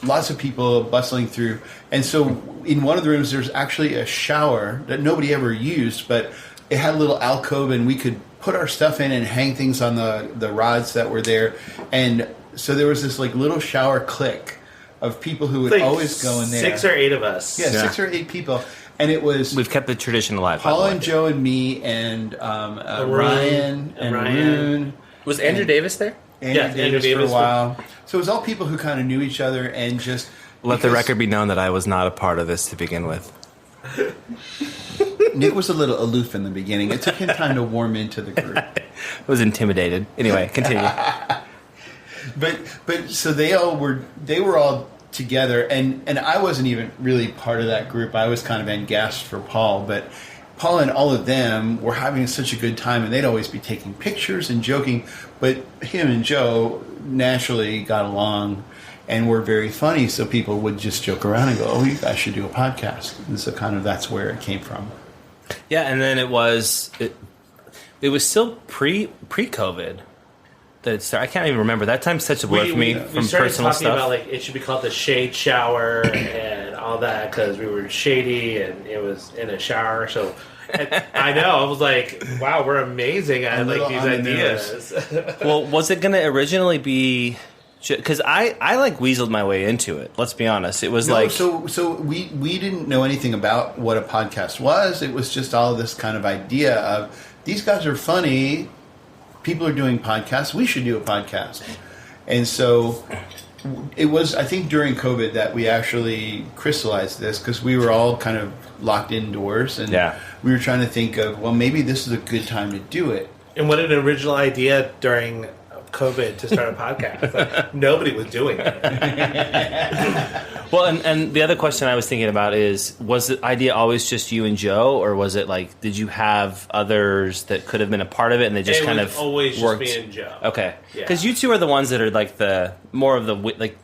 Lots of people bustling through. And so in one of the rooms, there's actually a shower that nobody ever used, but it had a little alcove, and we could put our stuff in and hang things on the rods that were there. And so there was this like little shower clique of people who would like always go in there. 6 or 8 of us. Yeah, 6 or 8 people. And it was... We've kept the tradition alive. Paul and Joe and me and Ryan and Rune. Was Andrew Davis there? Andrew Davis for a while. So it was all people who kind of knew each other and just... Let the record be known that I was not a part of this to begin with. Nick was a little aloof in the beginning. It took him time to warm into the group. I was intimidated. Anyway, continue. But so they were all together, and I wasn't even really part of that group. I was kind of aghast for Paul, but Paul and all of them were having such a good time, and they'd always be taking pictures and joking. But him and Joe naturally got along and were very funny, so people would just joke around and go, "Oh, you guys should do a podcast." And so kind of that's where it came from. Yeah, and then it was still pre-COVID. I can't even remember. That time's such a blur for me from personal stuff. We started talking about like it should be called the shade shower and all that because we were shady and it was in a shower. So I know I was like, wow, we're amazing at like these ideas. Well, was it going to originally be? Because I like weaseled my way into it. Let's be honest. It was so we didn't know anything about what a podcast was. It was just all this kind of idea of these guys are funny. People are doing podcasts. We should do a podcast. And so it was, I think, during COVID that we actually crystallized this because we were all kind of locked indoors. And we were trying to think of, well, maybe this is a good time to do it. And what an original idea during COVID to start a podcast. Like, nobody was doing it. Well, and the other question I was thinking about is, was the idea always just you and Joe, or was it like, did you have others that could have been a part of it and they just kind of always worked? Just me and Joe. Okay. Because you two are the ones that are like the more of the, like,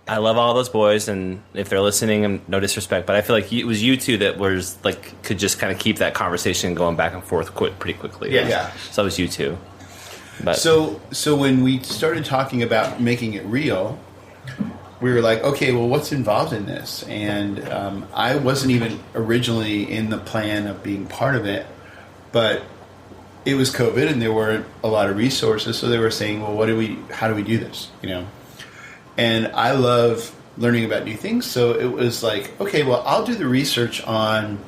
I love all those boys, and if they're listening, and no disrespect, but I feel like it was you two that was like, could just kind of keep that conversation going back and forth pretty quickly. Yeah. So it was you two. But. So when we started talking about making it real, we were like, okay, well, what's involved in this? And I wasn't even originally in the plan of being part of it, but it was COVID and there weren't a lot of resources, so they were saying, well, how do we do this? You know? And I love learning about new things, so it was like, okay, well, I'll do the research on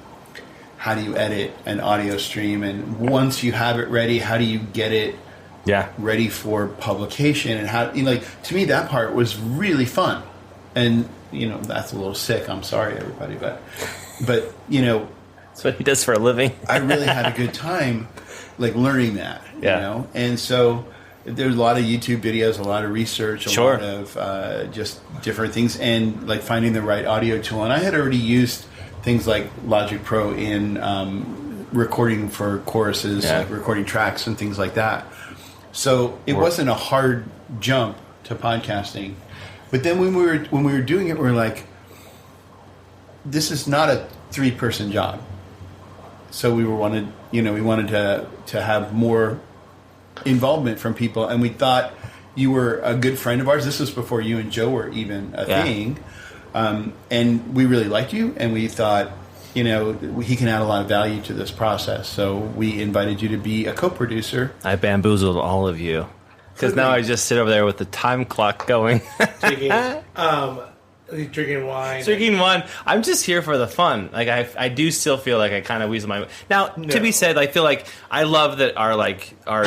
how do you edit an audio stream, and once you have it ready, how do you get it ready for publication, and how, you know, like, to me that part was really fun. And you know, that's a little sick, I'm sorry everybody, but you know, that's what he does for a living. I really had a good time like learning that, you know. And so there's a lot of YouTube videos, a lot of research, a lot of just different things, and like finding the right audio tool. And I had already used things like Logic Pro in recording for choruses, like recording tracks and things like that. So it wasn't a hard jump to podcasting. But then when we were doing it, we were like, this is not a 3-person job. So we wanted to have more involvement from people, and we thought you were a good friend of ours. This was before you and Joe were even a thing, and we really liked you, and we thought, you know, he can add a lot of value to this process. So we invited you to be a co-producer. I bamboozled all of you because now I just sit over there with the time clock going. Drinking wine. Drinking wine. I'm just here for the fun. Like I do still feel like I kind of weasel my. Now, to be said, I feel like I love that our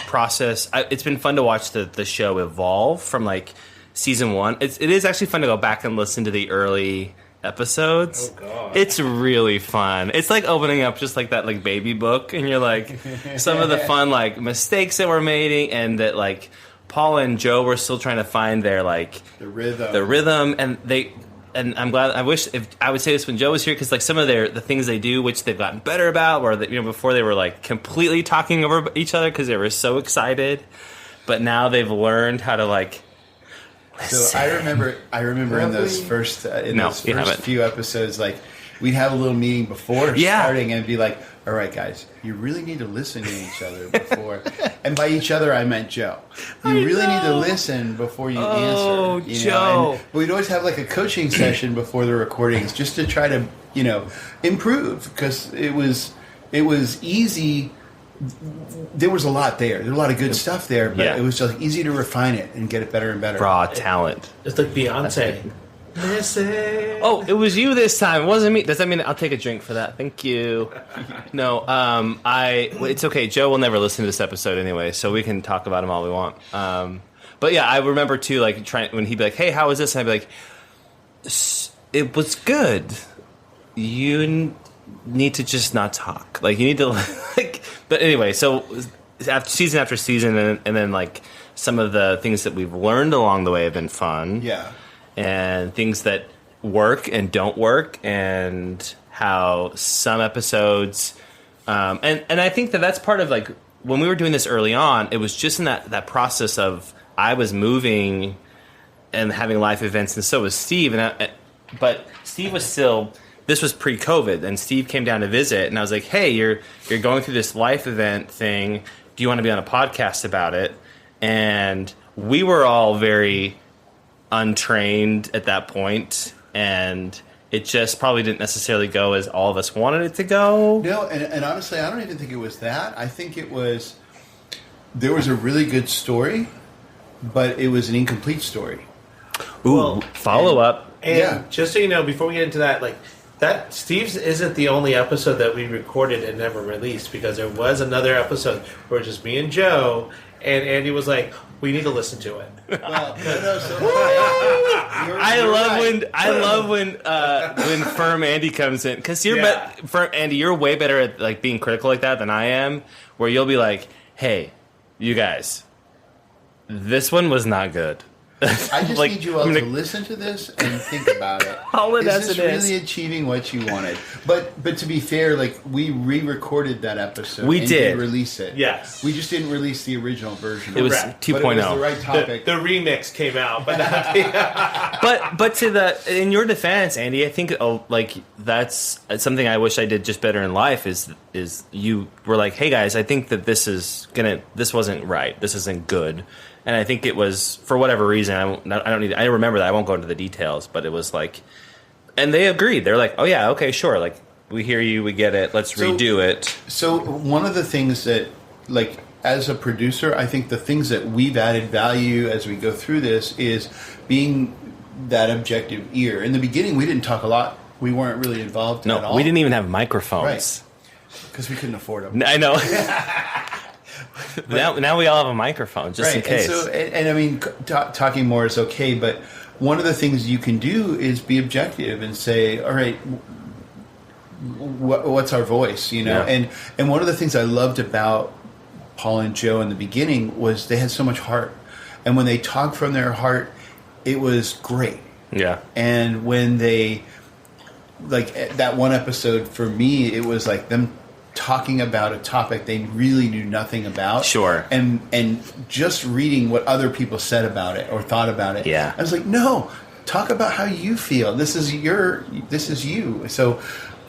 process. It's been fun to watch the show evolve from like season 1. It is actually fun to go back and listen to the early episodes. Oh God. It's really fun. It's like opening up just like that like baby book, and you're like some of the fun like mistakes that were made, and that like Paul and Joe were still trying to find their like The rhythm. And I'm glad. I wish if I would say this when Joe was here, because like some of the things they do, which they've gotten better about, or that, before they were like completely talking over each other because they were so excited, but now they've learned how to like. So I remember in those first few episodes, like we'd have a little meeting before starting and be like, all right, guys, you really need to listen to each other before. And by each other, I meant Joe. You really need to listen before you answer. Joe. But we'd always have like a coaching session before the recordings just to try to, improve, because it was easy. There was a lot there. There was a lot of good stuff there, but it was just easy to refine it and get it better and better. Raw talent. It's like Beyonce. Listen. Oh, it was you this time. It wasn't me. Does that mean I'll take a drink for that? Thank you. No, it's okay. Joe will never listen to this episode anyway, so we can talk about him all we want. But yeah, I remember too, like when he'd be like, "Hey, how was this?" And I'd be like, "It was good. You need to just not talk. Like you need to like." But anyway, so after season, and then like some of the things that we've learned along the way have been fun. Yeah. And things that work and don't work, and how some episodes, and I think that that's part of like when we were doing this early on. It was just in that process of I was moving and having life events, and so was Steve. But Steve was still. This was pre-COVID, and Steve came down to visit, and I was like, "Hey, you're going through this life event thing. Do you want to be on a podcast about it?" And we were all very untrained at that point, and it just probably didn't necessarily go as all of us wanted it to go. No, and honestly, I don't even think it was that. I think there was a really good story, but it was an incomplete story. Ooh, follow up. And just so you know, before we get into that, like that Steve's isn't the only episode that we recorded and never released, because there was another episode where just me and Joe, and Andy was like, "We need to listen to it." Well, I love when firm Andy comes in, because firm Andy, you're way better at like being critical like that than I am. Where you'll be like, "Hey, you guys, this one was not good." I just like, need you all to listen to this and think about it. Is this really achieving what you wanted? But to be fair, like we re-recorded that episode. We did release it. Yes, we just didn't release the original version. It was Correct. 2.0. But it was the right topic. The remix came out, but but in your defense, Andy, I think like that's something I wish I did just better in life. Is you were like, "Hey guys, I think that this wasn't right. This isn't good." And I think it was, for whatever reason, I remember that. I won't go into the details, but it was like, and they agreed. They're like, "Oh yeah, okay, sure. Like, we hear you, we get it. Let's redo it." So one of the things that, like, as a producer, I think the things that we've added value as we go through this is being that objective ear. In the beginning, we didn't talk a lot. We weren't really involved at all. No, we didn't even have microphones. Right. Because we couldn't afford them. I know. Now we all have a microphone, just in case. And I mean, talking more is okay, but one of the things you can do is be objective and say, all right, what's our voice, Yeah. And one of the things I loved about Paul and Joe in the beginning was they had so much heart. And when they talked from their heart, it was great. Yeah. And when they, like that one episode for me, it was like them talking about a topic they really knew nothing about. Sure. And just reading what other people said about it or thought about it. Yeah. I was like, no, talk about how you feel. This is you. So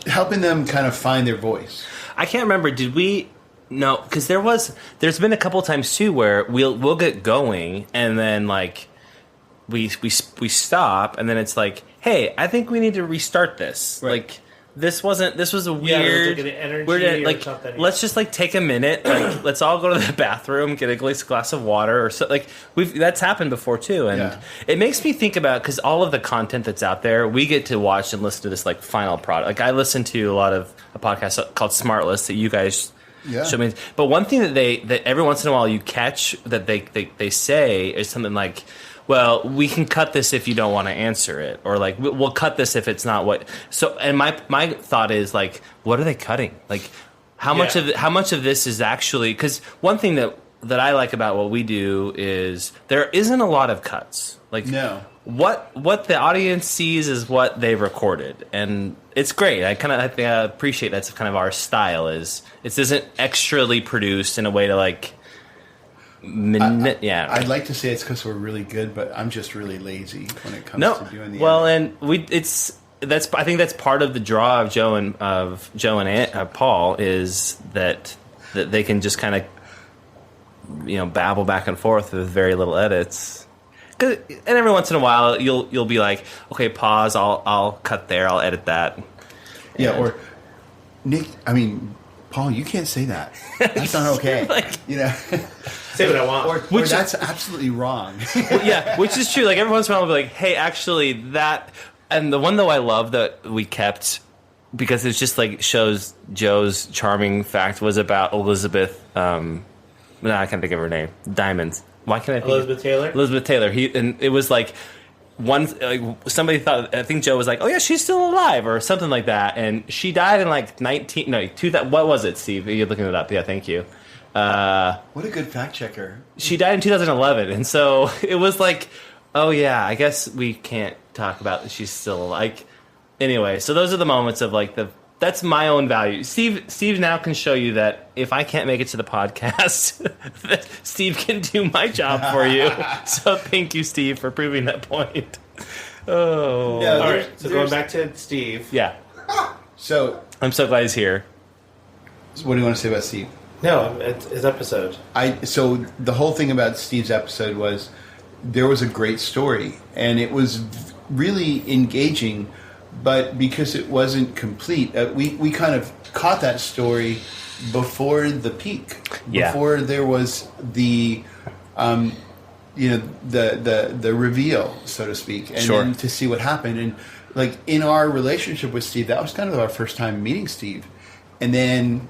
helping them kind of find their voice. I can't remember. Did we? No, because there's been a couple times too where we'll get going and then like we stop and then it's like, hey, I think we need to restart this. Right. Like this was a Yeah, it was weird, like an energy weird, or like, something, yeah. let's just like take a minute, like let's all go to the bathroom, get a glass of water, or so. Like that's happened before too, and it makes me think about, because all of the content that's out there, we get to watch and listen to this like final product. Like I listen to a lot of a podcast called Smart List that you guys. Yeah. show me, but one thing that every once in a while you catch that they say is something like, well, we can cut this if you don't want to answer it, or like we'll cut this if it's not what. So, and my thought is like, what are they cutting? Like, how much of this is actually? Because one thing that I like about what we do is there isn't a lot of cuts. Like, No. What the audience sees is what they recorded, and it's great. I appreciate that's kind of our style. Is it isn't extrally produced in a way to like. I'd like to say it's because we're really good, but I'm just really lazy when it comes to doing the. Well, edit. and I think that's part of the draw of Joe and Paul is that they can just kind of babble back and forth with very little edits. And every once in a while you'll be like, okay, pause. I'll cut there. I'll edit that. Yeah, or Nick. I mean, Paul, you can't say that. That's not okay. Say what I want. Or that's absolutely wrong. Well, yeah, which is true. Like every once in a while, I'll be like, "Hey, actually, that." And the one though I love that we kept because it's just like shows Joe's charming fact was about Elizabeth. No, I can't think of her name. Diamonds. Why can't I think? Elizabeth Taylor. Elizabeth Taylor. And it was like. Somebody thought, I think Joe was like, oh yeah, she's still alive or something like that, and she died in like 2000. What was it, Steve? You're looking it up. Yeah, thank you. What a good fact checker. She died in 2011, and so it was like, oh yeah, I guess we can't talk about that she's still alive. Anyway, so those are the moments of like that's my own value. Steve now can show you that if I can't make it to the podcast, that Steve can do my job for you. So thank you, Steve, for proving that point. Oh. No, All right, so going back to Steve. Yeah. So I'm so glad he's here. what do you want to say about Steve? No, it's his episode. So the whole thing about Steve's episode was there was a great story, and it was really engaging. But because it wasn't complete, we kind of caught that story before the peak, before there was the, the reveal, so to speak, and then to see what happened. And like in our relationship with Steve, that was kind of our first time meeting Steve, and then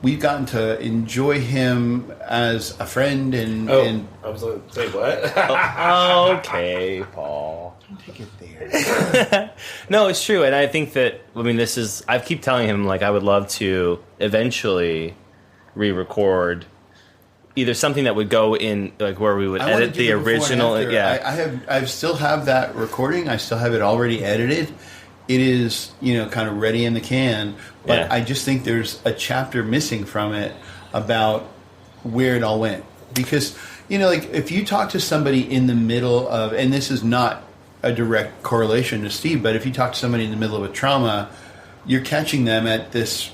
we've gotten to enjoy him as a friend. And I was like, wait, what? Okay, Paul. Don't take it there. No, it's true, and I think that I keep telling him like I would love to eventually re-record either something that would go in like where we would edit the original. I still have that recording. I still have it already edited. It is kind of ready in the can, but I just think there's a chapter missing from it about where it all went, because like if you talk to somebody in the middle of, and this is not a direct correlation to Steve, but if you talk to somebody in the middle of a trauma, you're catching them at this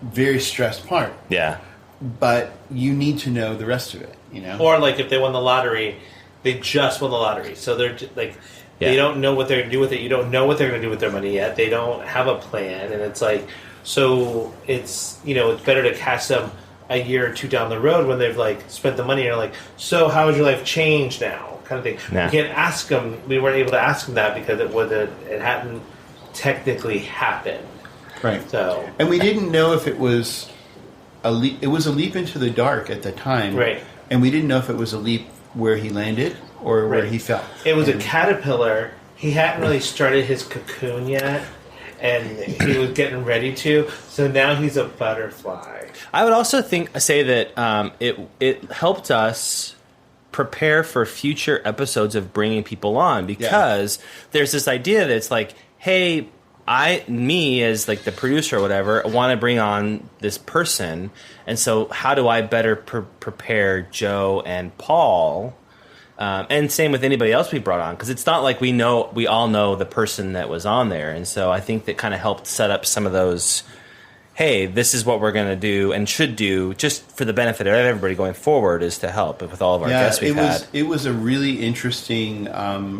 very stressed part. Yeah. But you need to know the rest of it, Or like if they won the lottery, they just won the lottery. So they're like, they don't know what they're going to do with it. You don't know what they're going to do with their money yet. They don't have a plan. And it's like, so it's, it's better to catch them a year or two down the road when they've like spent the money and are like, so how has your life changed now? Kind of thing. Yeah. We can't ask them. We weren't able to ask them that because it hadn't technically happened. Right. So, and we didn't know if it was a leap. It was a leap into the dark at the time. Right. And we didn't know if it was a leap where he landed or where he fell. It was a caterpillar. He hadn't really started his cocoon yet, and he was getting ready to. So now he's a butterfly. I would also say that it helped us prepare for future episodes of bringing people on, because there's this idea that it's like, hey, me as like the producer or whatever, want to bring on this person, and so how do I better prepare Joe and Paul, and same with anybody else we brought on, because it's not like we all know the person that was on there, and so I think that kind of helped set up some of those. Hey, this is what we're going to do and should do just for the benefit of everybody going forward, is to help with all of our guests we've had. It was a really interesting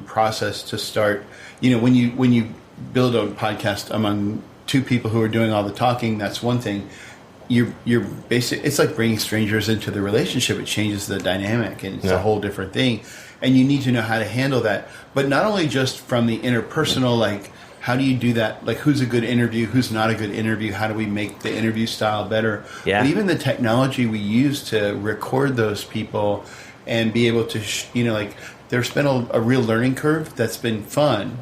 process to start. When you build a podcast among two people who are doing all the talking, that's one thing. You're basic. It's like bringing strangers into the relationship. It changes the dynamic, and it's a whole different thing. And you need to know how to handle that. But not only just from the interpersonal, like how do you do that? Like who's a good interview? Who's not a good interview? How do we make the interview style better? Yeah. But even the technology we use to record those people and be able to, like there's been a real learning curve that's been fun.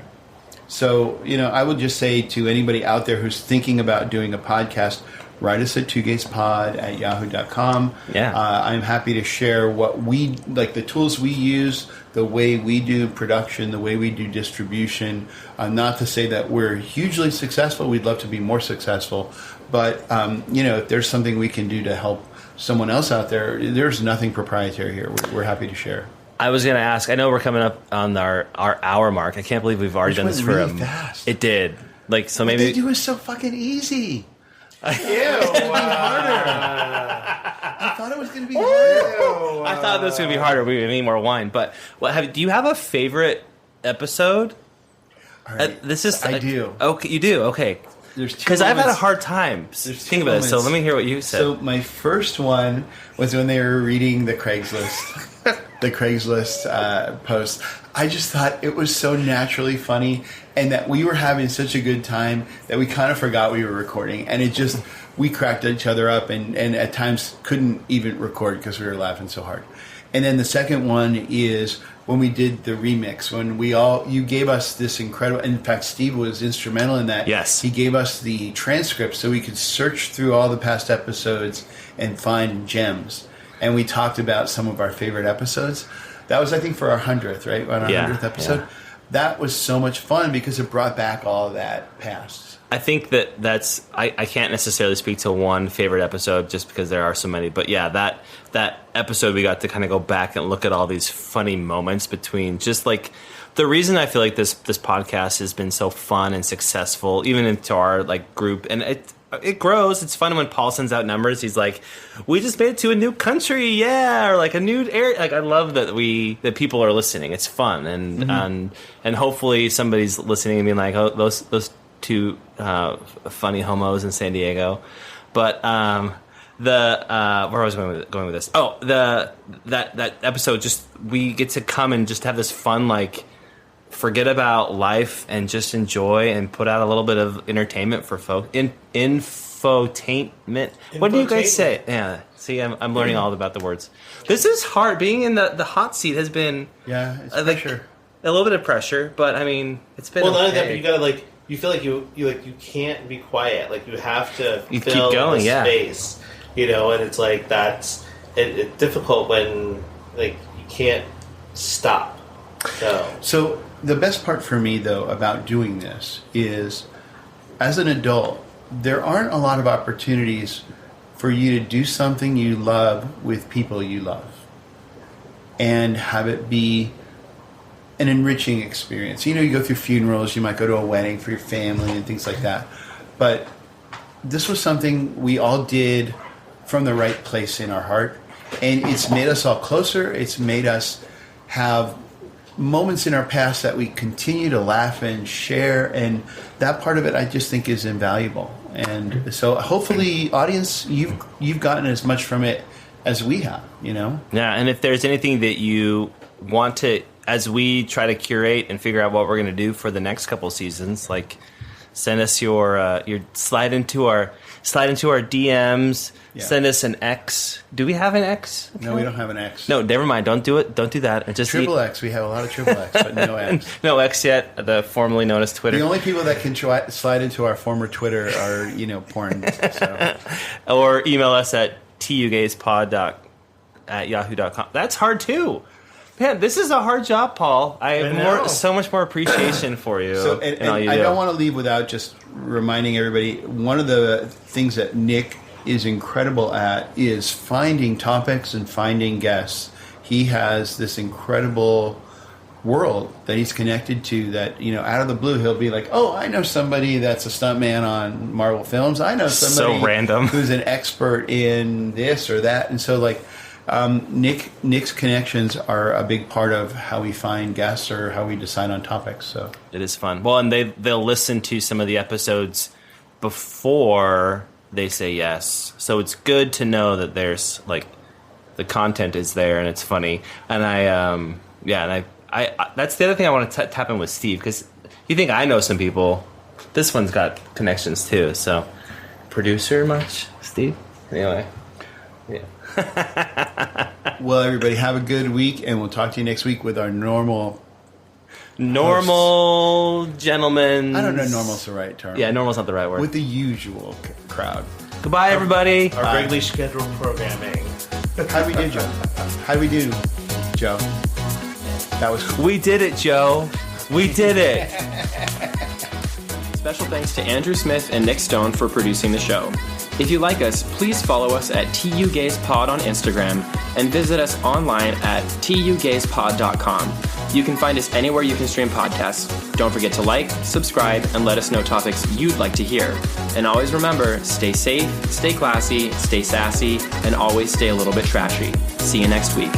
So, I would just say to anybody out there who's thinking about doing a podcast, write us at tugayspod@yahoo.com. Yeah. I'm happy to share what the tools we use, the way we do production, the way we do distribution. Not to say that we're hugely successful. We'd love to be more successful. But, if there's something we can do to help someone else out there, there's nothing proprietary here. We're happy to share. I was going to ask, I know we're coming up on our hour mark. I can't believe we've already done this for really fast. It did. So maybe... What they do is so fucking easy. Ew. I thought it was going to be harder. I thought this was going to be harder. We need more wine. But do you have a favorite episode? All right. I do. Okay, you do? Okay. Because I've had a hard time thinking about it. So let me hear what you said. So my first one was when they were reading the Craigslist. The Craigslist post. I just thought it was so naturally funny, and that we were having such a good time that we kind of forgot we were recording, and we cracked each other up, and at times couldn't even record because we were laughing so hard. And then the second one is when we did the remix, when you gave us this incredible, in fact, Steve was instrumental in that. Yes. He gave us the transcript so we could search through all the past episodes and find gems. And we talked about some of our favorite episodes. That was, I think, for our 100th, right? On our 100th episode. Yeah. That was so much fun because it brought back all of that past. I think that's... I can't necessarily speak to one favorite episode just because there are so many. But yeah, that episode we got to kind of go back and look at all these funny moments between just like... The reason I feel like this podcast has been so fun and successful, even into our like group, and it grows. It's fun when Paul sends out numbers. He's like, "We just made it to a new country, yeah," or like a new area. Like I love that people are listening. It's fun, and hopefully somebody's listening and being like, "Oh, those two funny homos in San Diego." But where was I going with this? Oh, that episode. Just we get to come and just have this fun like. Forget about life and just enjoy and put out a little bit of entertainment for folk. Infotainment. What do you guys say? Yeah. See, I'm learning all about the words. This is hard. Being in the hot seat has been it's pressure. A little bit of pressure, but I mean, it's been not only that, but you gotta you feel like you can't be quiet. Like you have to fill keep going, the space. And it's like it's difficult when like you can't stop. So the best part for me, though, about doing this is, as an adult, there aren't a lot of opportunities for you to do something you love with people you love and have it be an enriching experience. You go through funerals, you might go to a wedding for your family and things like that. But this was something we all did from the right place in our heart. And it's made us all closer. It's made us have moments in our past that we continue to laugh and share, and that part of it I just think is invaluable. And so hopefully, audience, you've gotten as much from it as we have, Yeah, and if there's anything that you want to, as we try to curate and figure out what we're going to do for the next couple seasons, like send us your slide into our DMs. Yeah. Send us an X. Do we have an X? No, we don't have an X. No, never mind. Don't do it. Don't do that. Just triple X. We have a lot of triple X, but no X. No X yet. The formerly known as Twitter. The only people that can slide into our former Twitter are porn. So. Or email us at tugayspod@yahoo.com. That's hard too. Man, this is a hard job, Paul. I have so much more appreciation for you. So, and I don't want to leave without just reminding everybody, one of the things that Nick is incredible at is finding topics and finding guests. He has this incredible world that he's connected to that, out of the blue, he'll be like, oh, I know somebody that's a stuntman on Marvel films. I know somebody so random who's an expert in this or that. And so, Nick's connections are a big part of how we find guests or how we decide on topics. So it is fun. Well, and they'll listen to some of the episodes before they say yes. So it's good to know that there's like the content is there and it's funny. And I that's the other thing I want to tap in with Steve, because you think I know some people. This one's got connections too. So producer much, Steve? Anyway, yeah. Well, everybody, have a good week, and we'll talk to you next week with our normal gentlemen. I don't know normal's the right term. Yeah, normal's not the right word. With the usual crowd. Goodbye, everybody. Our regularly scheduled programming. How we do, Joe? How we do, Joe? That was cool. We did it, Joe. We did it. Special thanks to Andrew Smith and Nick Stone for producing the show. If you like us, please follow us at tugayspod on Instagram and visit us online at tugayspod.com. You can find us anywhere you can stream podcasts. Don't forget to like, subscribe, and let us know topics you'd like to hear. And always remember, stay safe, stay classy, stay sassy, and always stay a little bit trashy. See you next week.